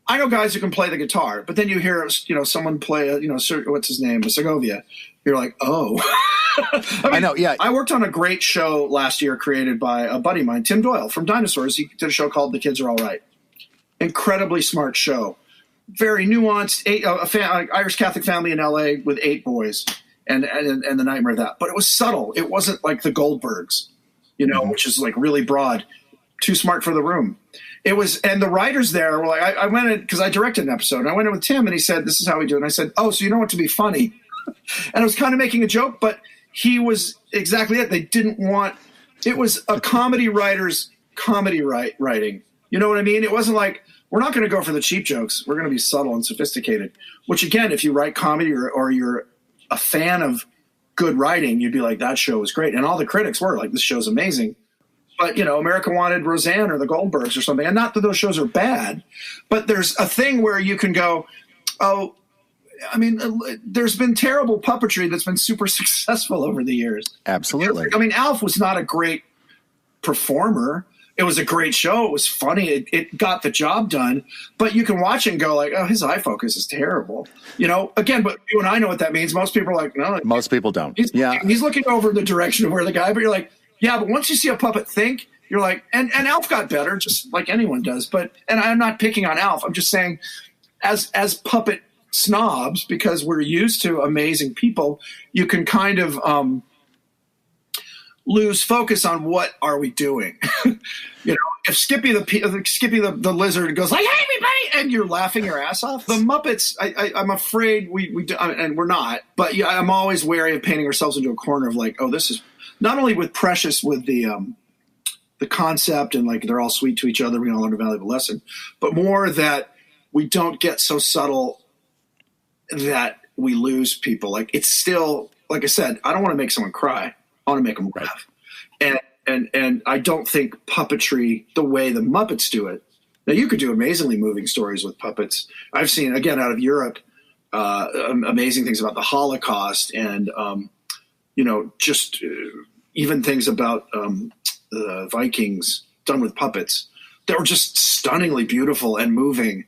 I know guys who can play the guitar, but then you hear, someone play, what's his name, Segovia. You're like, oh. I know, yeah. I worked on a great show last year created by a buddy of mine, Tim Doyle from Dinosaurs. He did a show called The Kids Are All Right. Incredibly smart show. Very nuanced, Irish Catholic family in LA with 8 boys and the nightmare of that. But it was subtle. It wasn't like the Goldbergs, which is like really broad, too smart for the room. It was, and the writers there were like, I went in because I directed an episode, and I went in with Tim, and he said, "This is how we do it." And I said, "Oh, so you don't want to be funny?" And I was kind of making a joke, but he was exactly it. They didn't want. It was a comedy writer's comedy writing. You know what I mean? It wasn't like we're not going to go for the cheap jokes. We're going to be subtle and sophisticated, which again, if you write comedy or you're a fan of good writing, you'd be like, that show was great. And all the critics were like, this show's amazing. But, you know, America Wanted Roseanne or the Goldbergs or something. And not that those shows are bad, but there's a thing where you can go, oh, I mean, there's been terrible puppetry that's been super successful over the years. Absolutely. I mean, Alf was not a great performer. It was a great show. It was funny. It got the job done. But you can watch it and go like, oh, his eye focus is terrible. You know, again, but you and I know what that means. Most people are like, no. Most people don't. He's looking over the direction of where the guy, but you're like, yeah, but once you see a puppet think, you're like, and Alf got better, just like anyone does. But, and I'm not picking on Alf. I'm just saying as puppet snobs, because we're used to amazing people, you can kind of lose focus on what are we doing. You know, if Skippy the lizard goes like, hey everybody, and you're laughing your ass off. The Muppets, I'm afraid we do, and we're not, but yeah, I'm always wary of painting ourselves into a corner of like, oh, this is not only with Precious with the concept and like they're all sweet to each other, we're gonna learn a valuable lesson, but more that we don't get so subtle that we lose people. Like it's still, like I said, I don't want to make someone cry. I want to make them laugh. And I don't think puppetry the way the Muppets do it. Now you could do amazingly moving stories with puppets. I've seen, again, out of Europe, amazing things about the Holocaust and, you know, just even things about the Vikings done with puppets that were just stunningly beautiful and moving.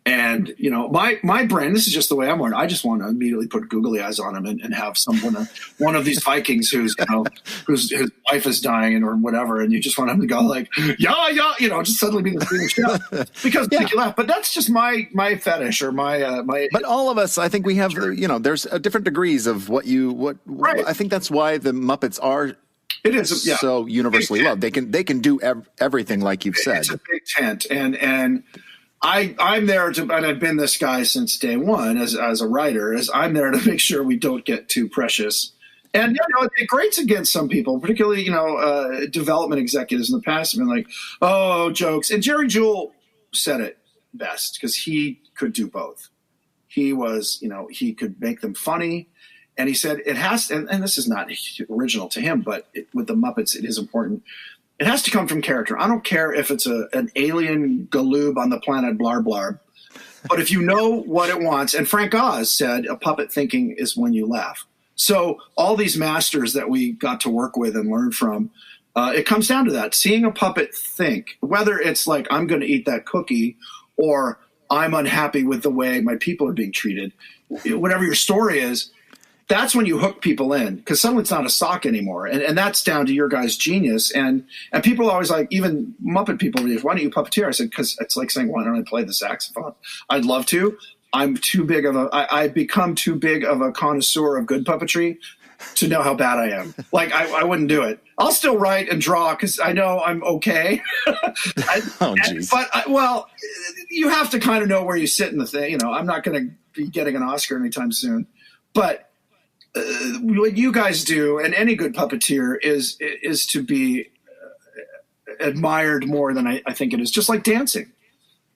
And, you know, my brain, this is just the way I'm wired. I just want to immediately put googly eyes on him and have one of these Vikings who's, you know, whose wife is dying or whatever. And you just want him to go like, yeah, you know, just suddenly be the Swedish chef because make you laugh. But that's just my fetish or my. But all of us, I think we have, you know, there's different degrees of what right. I think that's why the Muppets are. It is so universally loved. They can do everything like you've said. It's a big tent. And I'm there to, and I've been this guy since day one as a writer, as I'm there to make sure we don't get too precious. And, you know, it grates against some people, particularly, you know, development executives in the past have been like, oh, jokes. And Jerry Jewell said it best because he could do both. He was, you know, he could make them funny. And he said it has, and this is not original to him, but with the Muppets, it is important. It has to come from character. I don't care if it's an alien galoob on the planet blar blar, but if you know what it wants, and Frank Oz said a puppet thinking is when you laugh. So all these masters that we got to work with and learn from, it comes down to that. Seeing a puppet think, whether it's like, I'm going to eat that cookie or I'm unhappy with the way my people are being treated, whatever your story is, that's when you hook people in because suddenly it's not a sock anymore. And that's down to your guys' genius. And people are always like, even Muppet people, why don't you puppeteer? I said, because it's like saying, why don't I play the saxophone? I'd love to. I'm too big of I've become too big of a connoisseur of good puppetry to know how bad I am. Like I wouldn't do it. I'll still write and draw because I know I'm okay. Well, you have to kind of know where you sit in the thing. You know, I'm not going to be getting an Oscar anytime soon, but what you guys do, and any good puppeteer, is to be admired more than I think it is. Just like dancing.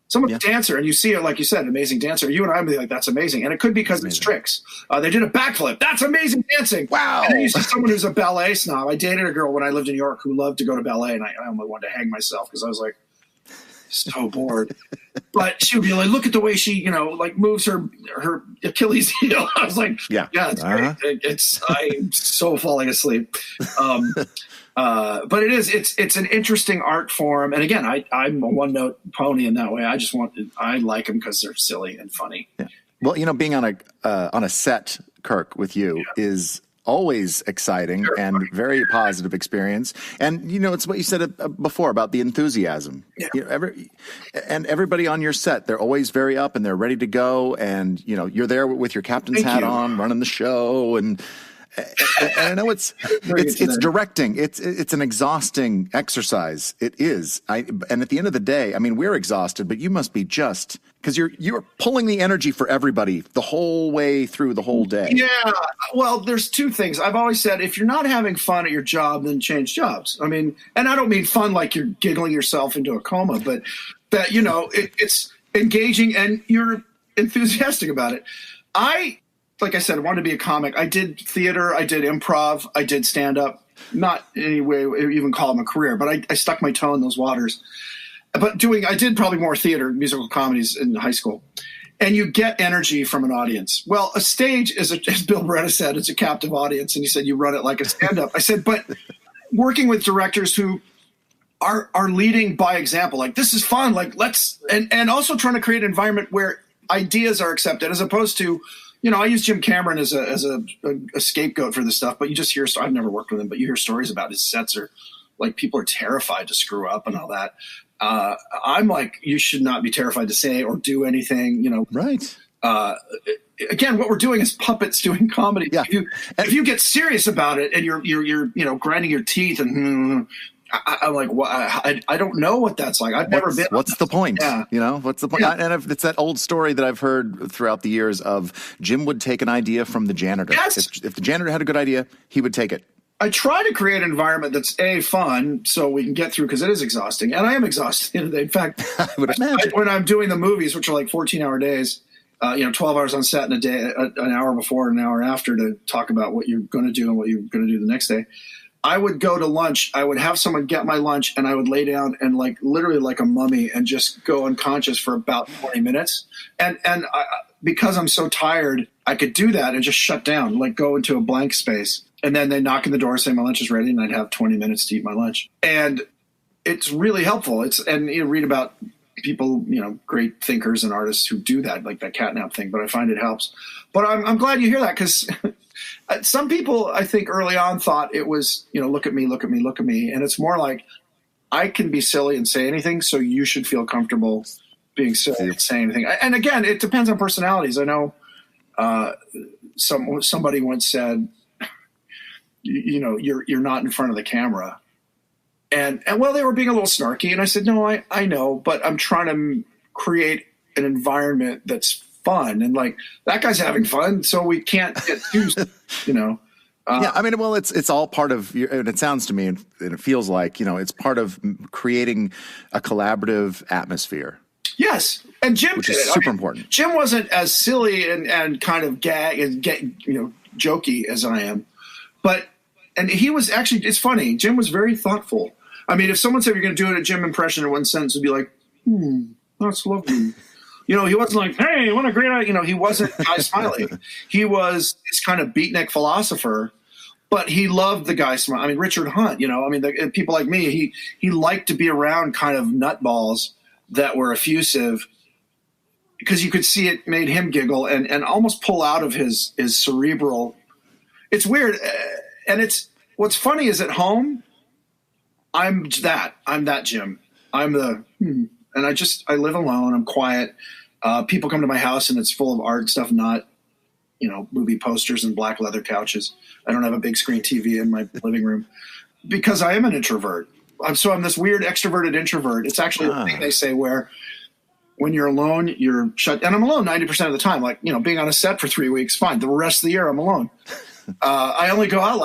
Someone's a dancer, and you see it, like you said, amazing dancer. You and I would be like, that's amazing. And it could be because it's tricks. They did a backflip. That's amazing dancing. Wow. And then you see someone who's a ballet snob. I dated a girl when I lived in New York who loved to go to ballet, and I almost wanted to hang myself because I was like, so bored. But she would be like, look at the way she, you know, like moves her Achilles heel. I was like, yeah, it's great. I'm so falling asleep. But it's an interesting art form. And again, I'm a one note pony in that way. I like them because they're silly and funny. Yeah. Well, you know, being on a set, Kirk, with you is always exciting and very positive experience. And, you know, it's what you said before about the enthusiasm. Yeah. You know, everybody on your set, they're always very up and they're ready to go. And, you know, you're there with your captain's hat on, running the show. And And I know it's directing. It's an exhausting exercise. It is. And at the end of the day, I mean, we're exhausted, but you must be just because you're pulling the energy for everybody the whole way through the whole day. Yeah. Well, there's two things. I've always said, if you're not having fun at your job, then change jobs. I mean, and I don't mean fun like you're giggling yourself into a coma, but that, it's engaging and you're enthusiastic about it. Like I said, I wanted to be a comic. I did theater, I did improv, I did stand-up. Not in any way even call them a career, but I stuck my toe in those waters. But I did probably more theater, musical comedies in high school. And you get energy from an audience. Well, a stage, as Bill Beretta said, it's a captive audience. And he said, you run it like a stand-up. I said, but working with directors who are leading by example, like this is fun, like let's, and also trying to create an environment where ideas are accepted as opposed to, I use Jim Cameron as a scapegoat for this stuff, but you just hear, I've never worked with him, but you hear stories about his sets are like, people are terrified to screw up and all that. I'm like, you should not be terrified to say or do anything, Right. Again, what we're doing is puppets doing comedy. Yeah. If you get serious about it and you're grinding your teeth and I'm like, what? I don't know what that's like. I've never been. What's the point? Yeah. What's the point? Yeah. And it's that old story that I've heard throughout the years of Jim would take an idea from the janitor. Yes. If the janitor had a good idea, he would take it. I try to create an environment that's fun so we can get through because it is exhausting. And I am exhausted. In fact, when I'm doing the movies, which are like 14-hour days, 12 hours on set in a day, an hour before and an hour after to talk about what you're going to do and what you're going to do the next day. I would go to lunch. I would have someone get my lunch and I would lay down and literally like a mummy and just go unconscious for about 20 minutes. And because I'm so tired, I could do that and just shut down, like go into a blank space. And then they knock on the door, say my lunch is ready, and I'd have 20 minutes to eat my lunch. And it's really helpful. And you read about people, great thinkers and artists who do that, like that catnap thing, but I find it helps. But I'm glad you hear that because some people, I think early on thought it was, look at me, look at me, look at me. And it's more like I can be silly and say anything, so you should feel comfortable being silly and saying anything. And again, it depends on personalities. I know somebody once said, you're not in front of the camera. And well, they were being a little snarky. And I said, no, I know, but I'm trying to create an environment that's fun. And like, that guy's having fun, so we can't get too, yeah, I mean, well, it's all part of, and it sounds to me, and it feels like, it's part of creating a collaborative atmosphere. Yes. And Jim which did is it. super important. Jim wasn't as silly and kind of gag and jokey as I am. And he was actually, it's funny, Jim was very thoughtful. I mean, if someone said you're going to do a Jim impression in one sentence, it'd be like, that's lovely. He wasn't like, hey, what a great idea. He wasn't Guy Smiley. He was this kind of beatnik philosopher, but he loved the Guy Smiley. I mean, Richard Hunt, people like me, he liked to be around kind of nutballs that were effusive because you could see it made him giggle and almost pull out of his cerebral. It's weird. And what's funny is at home, I'm that Jim. I'm and I live alone. I'm quiet. People come to my house and it's full of art stuff, not, movie posters and black leather couches. I don't have a big screen TV in my living room because I am an introvert. I'm this weird extroverted introvert. It's actually a thing they say where when you're alone, you're shut. And I'm alone 90% of the time. Like, being on a set for 3 weeks, fine. The rest of the year, I'm alone. I only go out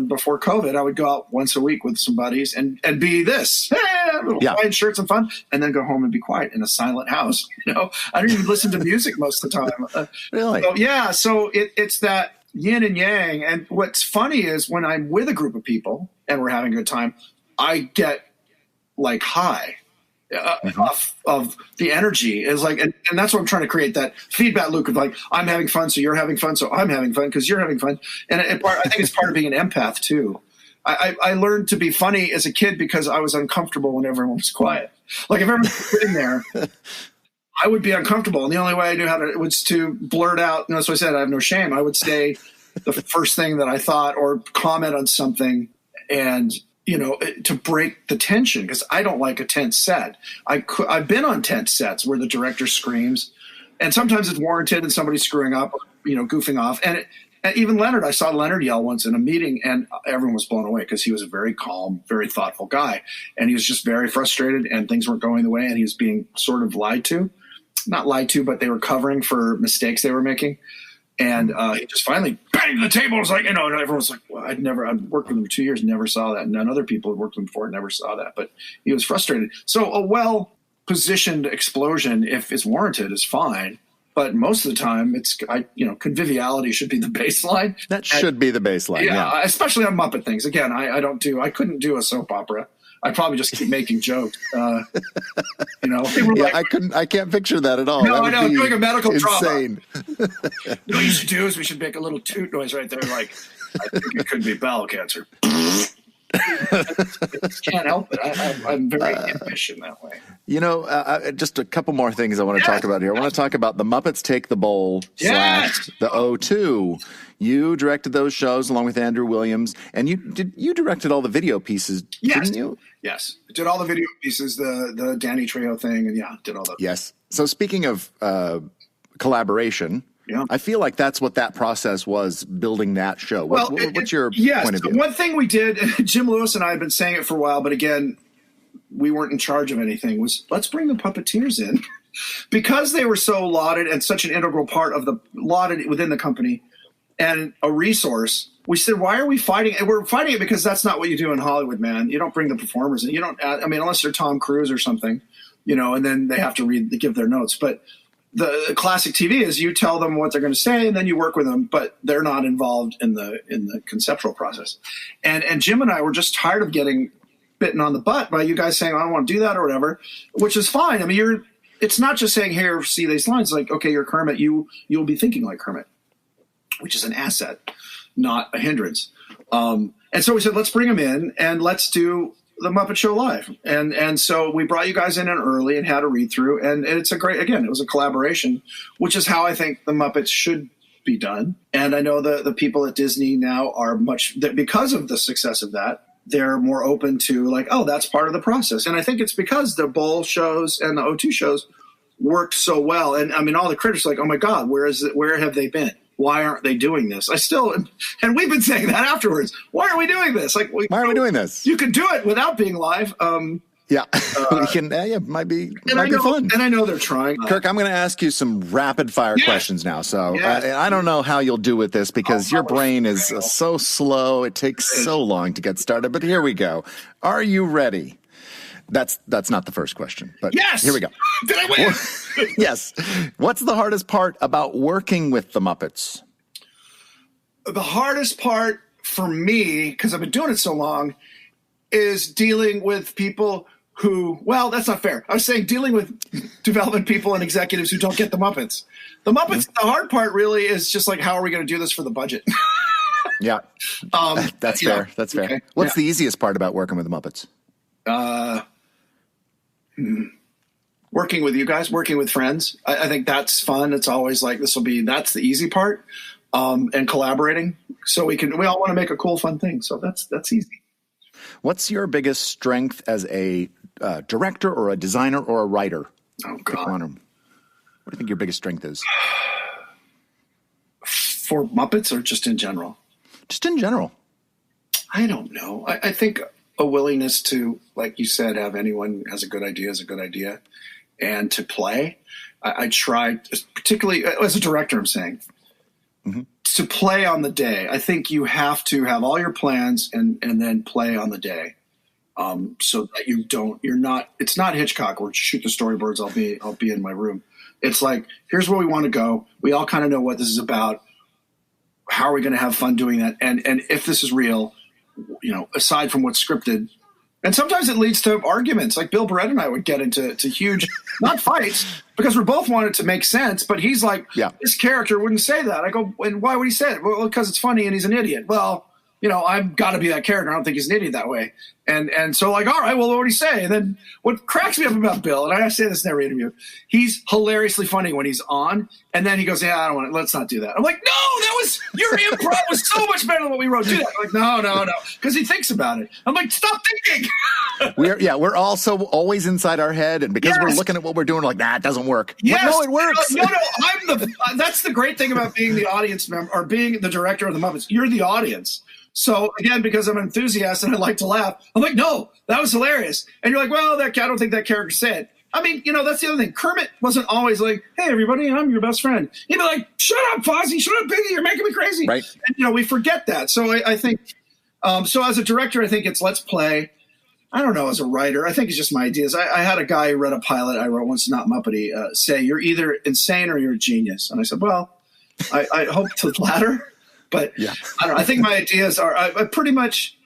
before COVID, I would go out once a week with some buddies and be this, quiet shirts and fun, and then go home and be quiet in a silent house. I don't even listen to music most of the time. Really? So it's that yin and yang. And what's funny is when I'm with a group of people and we're having a good time, I get like high. Of the energy is like, and that's what I'm trying to create, that feedback loop of like, I'm having fun, so you're having fun, so I'm having fun because you're having fun. And I think it's part of being an empath too. I learned to be funny as a kid because I was uncomfortable when everyone was quiet. Like if everyone was sitting there, I would be uncomfortable. And the only way I knew how to was to blurt out. And that's why I said I have no shame. I would say the first thing that I thought or comment on something and to break the tension, because I don't like a tense set. I've been on tense sets where the director screams, and sometimes it's warranted and somebody's screwing up, goofing off, and And even Leonard, I saw Leonard yell once in a meeting, and everyone was blown away because he was a very calm, very thoughtful guy. And he was just very frustrated, and things weren't going the way, and he was being sort of lied to. Not lied to, but they were covering for mistakes they were making. And he just finally banged the table. It was like, and everyone was like, well, I'd worked with him 2 years, never saw that. And none other people had worked with him before, never saw that. But he was frustrated. So a well-positioned explosion, if it's warranted, is fine. But most of the time, conviviality should be the baseline. That should be the baseline. Yeah. Especially on Muppet things. Again, I couldn't do a soap opera. I'd probably just keep making jokes. I can't picture that at all. No, that I know. Doing a medical insane. trauma. What you should do is we should make a little toot noise right there. Like, I think it could be bowel cancer. I just can't help it. I'm very impish in that way. Just a couple more things I want to talk about here. I want to talk about The Muppets Take the Bowl / the O2. You directed those shows along with Andrew Williams, and you directed all the video pieces, didn't you? Yes. I did all the video pieces, the Danny Trejo thing, and did all that. Yes. So speaking of collaboration, I feel like that's what that process was, building that show. What's your point of view? One thing we did, Jim Lewis and I have been saying it for a while, but again, we weren't in charge of anything, was let's bring the Puppeteers in. Because they were so lauded and such an integral part of lauded within the company and a resource, we said, why are we fighting? And we're fighting it because that's not what you do in Hollywood, man. You don't bring the performers in. You don't, unless they're Tom Cruise or something, and then they have to give their notes. But the classic TV is you tell them what they're going to say and then you work with them, but they're not involved in the conceptual process. And Jim and I were just tired of getting bitten on the butt by you guys saying, I don't want to do that or whatever, which is fine. It's not just saying, here, see these lines, like, okay, you're Kermit, you'll be thinking like Kermit, which is an asset, not a hindrance. And so we said, let's bring them in and let's do the Muppet Show live. And so we brought you guys in early and had a read through, and it's it was a collaboration, which is how I think the Muppets should be done. And I know the people at Disney now are because of the success of that, they're more open to like, oh, that's part of the process. And I think it's because the Bowl shows and the O2 shows worked so well. And all the critics are like, oh my God, where have they been? Why aren't they doing this? And we've been saying that afterwards. Why are we doing this? Like, why are we doing this? You can do it without being live. We can. Might be fun. And I know they're trying. Kirk, I'm going to ask you some rapid fire questions now. So I don't know how you'll do with this because your brain is so slow. It takes so long to get started. But here we go. Are you ready? That's not the first question. But yes. Here we go. Did I win? Yes. What's the hardest part about working with the Muppets? The hardest part for me, because I've been doing it so long, is dealing with people who, well, that's not fair. I was saying dealing with development people and executives who don't get the Muppets. The Muppets, the hard part really is just like, how are we going to do this for the budget? Yeah. That's fair. That's fair. Okay. What's the easiest part about working with the Muppets? Working with you guys, working with friends. I think that's fun. It's always like, that's the easy part. And collaborating. So we all want to make a cool, fun thing. So that's easy. What's your biggest strength as a director or a designer or a writer? Oh, God. What do you think your biggest strength is? For Muppets or just in general? Just in general. I don't know. I think a willingness to, like you said, have anyone has a good idea is a good idea, and to play. I try, particularly as a director, I'm saying, to play on the day. I think you have to have all your plans and then play on the day, so that it's not Hitchcock or shoot the storyboards. I'll be in my room. It's like, here's where we want to go. We all kind of know what this is about. How are we going to have fun doing that? And if this is real, aside from what's scripted, and sometimes it leads to arguments. Like Bill Barrett and I would get into huge, not fights, because we both wanted to make sense. But he's like, this character wouldn't say that. I go, and why would he say it? Well, because it's funny and he's an idiot. Well, I've got to be that character. I don't think he's an idiot that way. And so like, all right, well, what do you say? And then what cracks me up about Bill, and I say this in every interview, he's hilariously funny when he's on. And then he goes, yeah, I don't want to, let's not do that. I'm like, no, your improv was so much better than what we wrote. Do that. I'm like, no. Because he thinks about it. I'm like, stop thinking. We're also always inside our head. And because we're looking at what we're doing, we're like, nah, it doesn't work. Yes. No, it works. No, that's the great thing about being the audience member or being the director of the Muppets. You're the audience. So again, because I'm an enthusiast and I like to laugh, I'm like, no, that was hilarious. And you're like, well, I don't think that character said. I mean, that's the other thing. Kermit wasn't always like, hey, everybody, I'm your best friend. He'd be like, shut up, Fozzie, shut up, Piggy, you're making me crazy. Right. And, we forget that. So I think, so as a director, I think it's let's play. I don't know, as a writer, I think it's just my ideas. I had a guy who read a pilot I wrote once, Not Muppety, say, you're either insane or you're a genius. And I said, well, I hope to the latter. But I don't know. I think my ideas are I pretty much.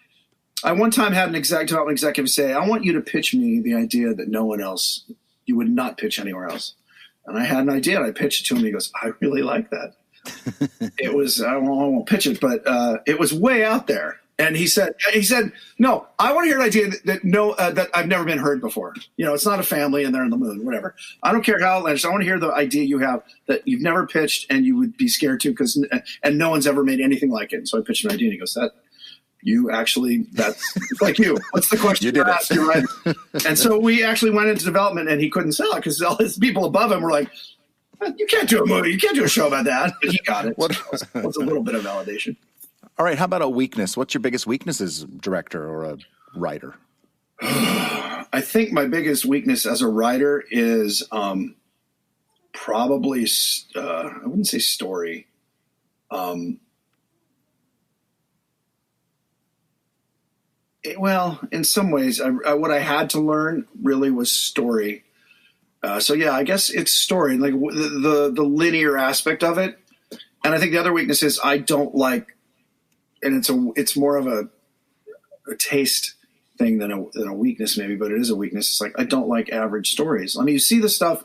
I one time had an executive say, "I want you to pitch me the idea that no one else, you would not pitch anywhere else." And I had an idea, and I pitched it to him. He goes, "I really like that." It was I won't pitch it, but it was way out there. And he said, "No, I want to hear an idea that I've never been heard before. It's not a family and they're on the moon, whatever. I don't care how outlandish. I want to hear the idea you have that you've never pitched and you would be scared to and no one's ever made anything like it." And so I pitched an idea, and he goes, that's like you. What's the question? You did it. You're right. And so we actually went into development, and he couldn't sell it because all his people above him were like, "You can't do a movie. You can't do a show about that." But he got it. So it was a little bit of validation. All right. How about a weakness? What's your biggest weakness as a director or a writer? I think my biggest weakness as a writer is probably, I wouldn't say story. Well, in some ways, what I had to learn really was story. So yeah, I guess it's story, like the linear aspect of it. And I think the other weakness is I don't like. And it's more of a taste thing than a weakness maybe, but it is a weakness. It's like I don't like average stories. I mean, you see the stuff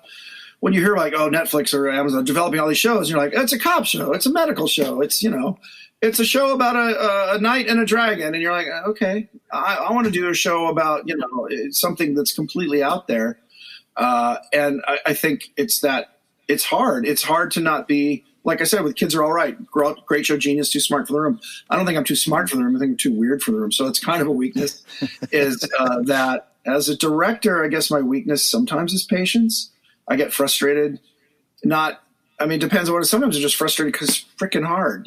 when you hear like, oh, Netflix or Amazon developing all these shows, and you're like, it's a cop show, it's a medical show, it's it's a show about a knight and a dragon, and you're like, okay, I want to do a show about something that's completely out there, and I think it's hard. It's hard to not be. Like I said, with Kids Are All Right, great show, genius, too smart for the room. I don't think I'm too smart for the room. I think I'm too weird for the room. So it's kind of a weakness is that as a director, I guess my weakness sometimes is patience. I get frustrated. Depends on what it is. Sometimes I'm just frustrated because it's freaking hard,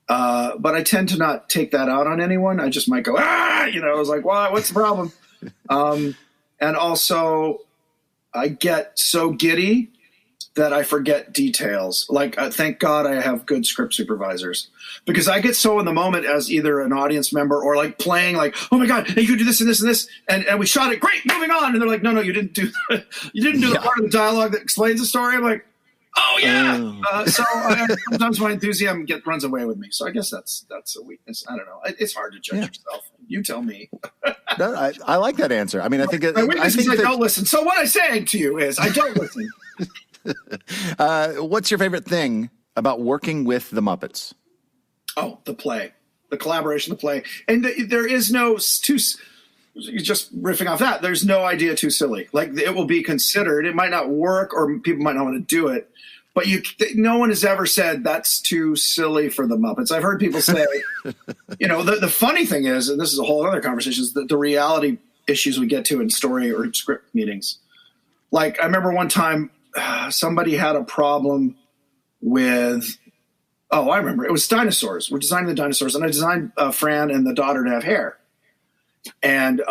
But I tend to not take that out on anyone. I just might go, I was like, well, what's the problem? And also I get so giddy that I forget details. Like, thank God I have good script supervisors, because I get so in the moment as either an audience member or like playing like, oh my God, you could do this and this and this. And we shot it. Great. Moving on. And they're like, no, you didn't do the part of the dialogue that explains the story. I'm like, oh yeah. So sometimes my enthusiasm runs away with me. So I guess that's a weakness. I don't know. It's hard to judge yourself. You tell me. No, I like that answer. I mean, I think my weakness is I don't listen. So what I'm saying to you is I don't listen. What's your favorite thing about working with the Muppets? Oh, the play, the collaboration, the play. And there is no just riffing off that. There's no idea too silly. Like, it will be considered. It might not work or people might not want to do it, but no one has ever said that's too silly for the Muppets. I've heard people say, the funny thing is, and this is a whole other conversation, is the reality issues we get to in story or script meetings. Like, I remember one time, somebody had a problem with, I remember. It was dinosaurs. We're designing the dinosaurs, and I designed Fran and the daughter to have hair. And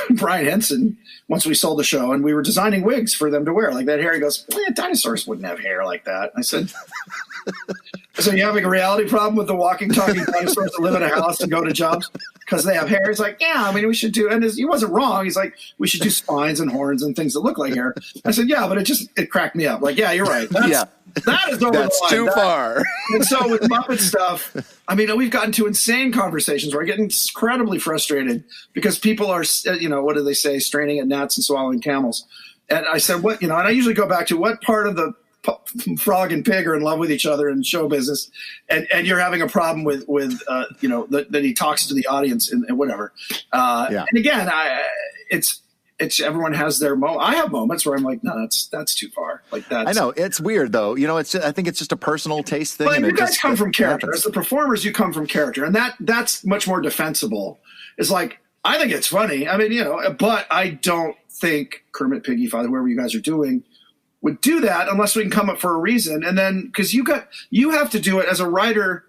Brian Henson, once we sold the show, and we were designing wigs for them to wear like that hair, he goes, dinosaurs wouldn't have hair like that. I said, so you having a reality problem with the walking, talking dinosaurs that live in a house and go to jobs because they have hair? He's like, yeah, we should do, and he wasn't wrong. He's like, we should do spines and horns and things that look like hair. I said, yeah, but it cracked me up. Like, yeah, you're right. That is over the line. That's too far. And so with Muppet stuff, we've gotten to insane conversations where I get incredibly frustrated because people are, what do they say, straining at gnats and swallowing camels. And I said, and I usually go back to what part of the Frog and Pig are in love with each other in show business, and you're having a problem with that he talks to the audience and whatever. And again, it's everyone has their moment. I have moments where I'm like, no, that's too far. Like that. I know it's weird though. I think it's just a personal taste thing. But and you guys come from character. happens. As the performers, you come from character, and that's much more defensible. It's like, I think it's funny. I mean, but I don't think Kermit, Piggy, Father, whoever you guys are doing, would do that unless we can come up for a reason. And then, because you have to do it as a writer.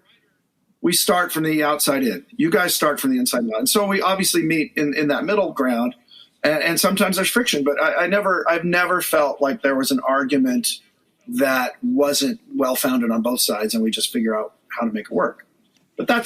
We start from the outside in. You guys start from the inside out. And so we obviously meet in that middle ground. And sometimes there's friction, but I've never felt like there was an argument that wasn't well founded on both sides, and we just figure out how to make it work. But that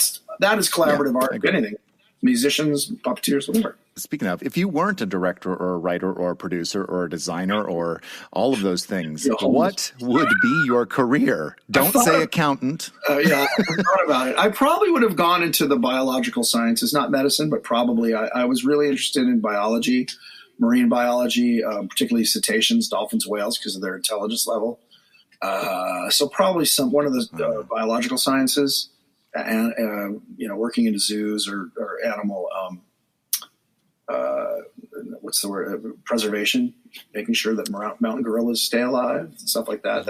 is collaborative art. Anything, musicians, puppeteers, whatever. Speaking of, if you weren't a director or a writer or a producer or a designer or all of those things, what would be your career? Don't say accountant. I thought about it. I probably would have gone into the biological sciences, not medicine, but probably I was really interested in biology, marine biology, particularly cetaceans, dolphins, whales, because of their intelligence level. So probably one of the biological sciences, and working into zoos or animal. What's the word? Preservation, making sure that mountain gorillas stay alive, stuff like that.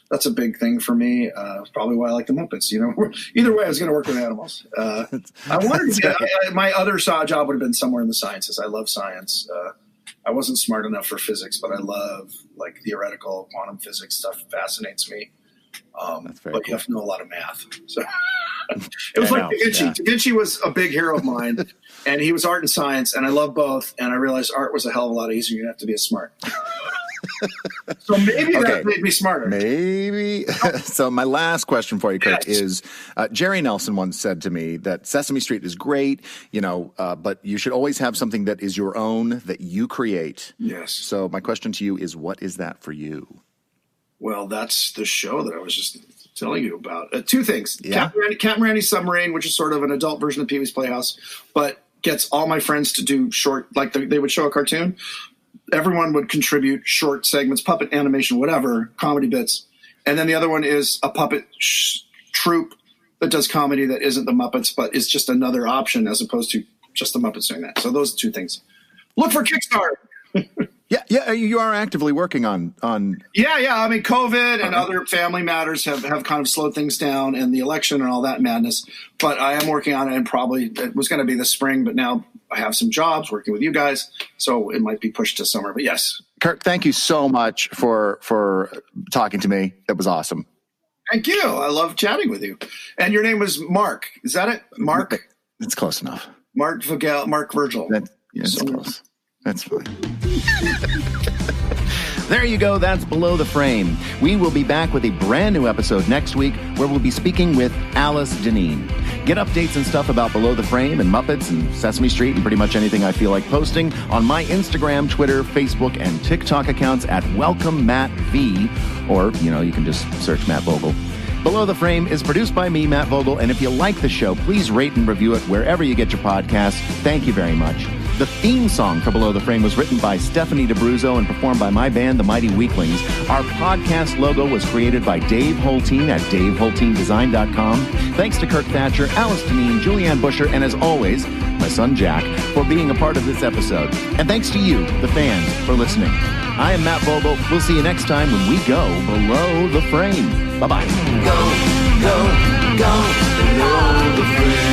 That's a big thing for me. Probably why I like the Muppets. Either way, I was going to work with animals. I wanted to. My other job would have been somewhere in the sciences. I love science. I wasn't smart enough for physics, but I love like theoretical quantum physics stuff. Fascinates me. But you have to know a lot of math. So it was like Da Vinci. Yeah. Da Vinci was a big hero of mine, and he was art and science, and I love both. And I realized art was a hell of a lot easier. You didn't have to be as smart. So maybe that made me smarter. Maybe. So my last question for you, Kirk, is Jerry Nelson once said to me that Sesame Street is great, but you should always have something that is your own, that you create. Yes. So my question to you is, what is that for you? Well, that's the show that I was just telling you about. Two things. Yeah. Captain Randy's Submarine, which is sort of an adult version of Pee-wee's Playhouse, but gets all my friends to do short, like they would show a cartoon. Everyone would contribute short segments, puppet animation, whatever, comedy bits. And then the other one is a puppet troupe that does comedy that isn't the Muppets, but is just another option as opposed to just the Muppets doing that. So those are two things. Look for Kickstarter. Yeah, you are actively working on. Yeah. I mean, COVID and other family matters have kind of slowed things down, and the election and all that madness. But I am working on it, and probably it was going to be this spring, but now I have some jobs working with you guys, so it might be pushed to summer. But yes, Kirk, thank you so much for talking to me. That was awesome. Thank you. I love chatting with you. And your name was Mark. Is that it? Mark? It's close enough. Mark Vogel. Mark Virgil. It's close. That's fine. There you go. That's Below the Frame. We will be back with a brand new episode next week where we'll be speaking with Alice Deneen. Get updates and stuff about Below the Frame and Muppets and Sesame Street and pretty much anything I feel like posting on my Instagram, Twitter, Facebook, and TikTok accounts at WelcomeMattV, or, you can just search Matt Vogel. Below the Frame is produced by me, Matt Vogel, and if you like the show, please rate and review it wherever you get your podcasts. Thank you very much. The theme song for Below the Frame was written by Stephanie DeBruzzo and performed by my band, The Mighty Weaklings. Our podcast logo was created by Dave Holteen at DaveHolteenDesign.com. Thanks to Kirk Thatcher, Alice Deneen, Julianne Buescher, and as always, my son Jack, for being a part of this episode. And thanks to you, the fans, for listening. I am Matt Vogel. We'll see you next time when we go Below the Frame. Bye-bye. Go, go, go below the frame.